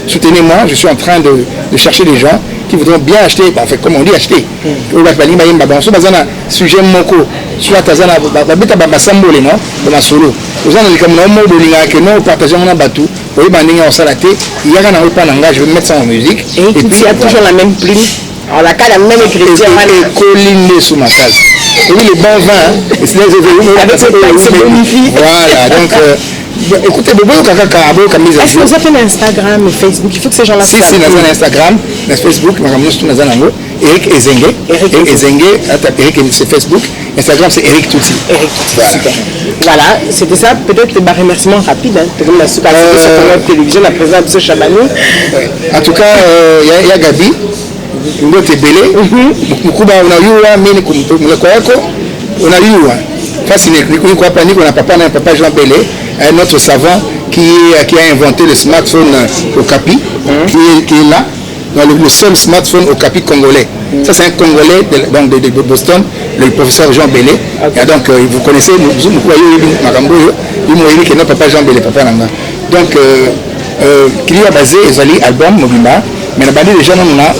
soutenez-moi, je suis en train de chercher des gens qui voudront bien acheter, en fait, comme on dit, acheter. Sujet moko, soit Tazana, Basambole, non, dans ma solo. Vous avez comme non, que nous partageons un bateau, vous voyez, on s'est raté, il y a un je vais mettre ça en musique. Et puis, il y a toujours la même plume. Alors, la même écriture. Et colliné sous ma case. Et oui, les bons vins, avec cette magnifique. Voilà, donc. Écoutez, est-ce que vous avez un Instagram, Facebook? Il faut que ces gens-là savent. Si, nous avons un Instagram, un Facebook, nous avons Eric Ezenge. Eric Ezenge, c'est Facebook. Instagram, c'est Eric Tutsi. Eric Tutsi, super. Voilà, c'était ça. Peut-être des remerciements rapides. Comme la super sur la télévision, la présence de ce Chabani. En tout cas, il y a Gabi. On a eu on a papa Jean Bélé, un autre savant qui a inventé le smartphone au Capi, qui est là, le seul smartphone au Capi congolais. Ça c'est un Congolais de Boston, le professeur Jean Bélé. Et donc vous connaissez, vous voyez, il est papa Jean Bélé, papa Nanga. Donc qui a basé les albums Mobimba, mais les gens on a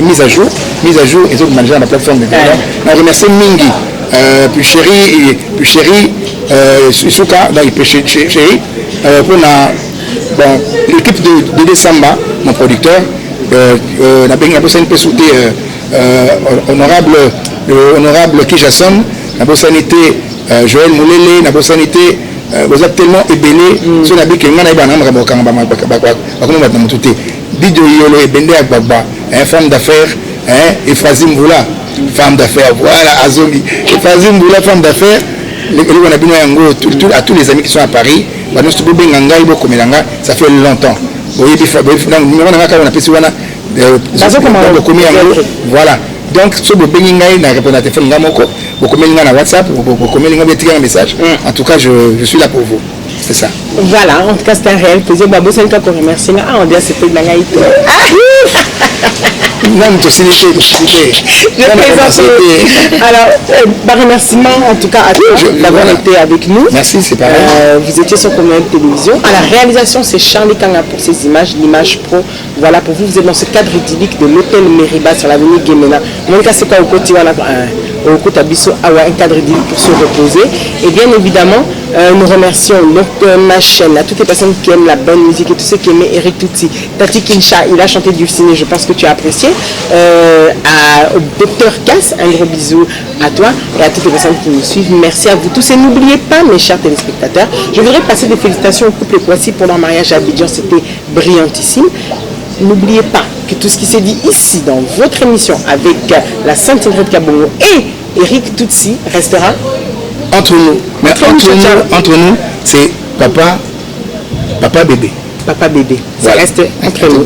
mise à jour, ils ont managé dans la plateforme de Google. On remercie Mingi. Puis chéri, Suka, chéri, pour l'équipe de Samba, mon producteur, on a besoin de sauter honorable Kijason, la sanité, Joël Moulele, la sanité, vous êtes tellement ébélé, sur la bique, il y a Bidio Yolo et Bende Agbagba, femme d'affaires, Efrazim Boula, femme d'affaires, voilà, Azomi, Efrazim Boula, femme d'affaires, à tous les amis qui sont à Paris, ça fait longtemps. Voilà. Donc, si vous avez un WhatsApp, un message, en tout cas, je suis là pour vous. C'est ça. Voilà, en tout cas, c'est un réel plaisir. Babo, c'est un cas qu'on remercie. Ah, on dit que c'était de la gaïté. Non, je présente. Alors, remerciement en tout cas à toi d'avoir été avec nous. Merci, c'est pareil. Vous étiez sur Commune Télévision. À la réalisation, c'est Charlie Kanga pour ces images, l'image pro. Voilà, pour vous, vous êtes dans ce cadre idyllique de l'hôtel Meriba sur l'avenue Guémena. Mon cas, c'est quoi au côté, au côté Abisso, un cadre idyllique pour se reposer. Et bien évidemment, nous remercions ma chaîne, à toutes les personnes qui aiment la bonne musique et tous ceux qui aimaient Eric Tutsi. Tati Kincha, il a chanté du ciné, je pense que tu as apprécié. Au Dr Cass, un gros bisou à toi et à toutes les personnes qui nous suivent. Merci à vous tous et n'oubliez pas, mes chers téléspectateurs, je voudrais passer des félicitations au couple Poissy pour leur mariage à Abidjan, c'était brillantissime. N'oubliez pas que tout ce qui s'est dit ici dans votre émission avec la Sainte Ingrid Kabongo et Eric Tutsi restera entre nous. Mais entre nous, c'est papa bébé. Papa bébé. Ça reste entre nous.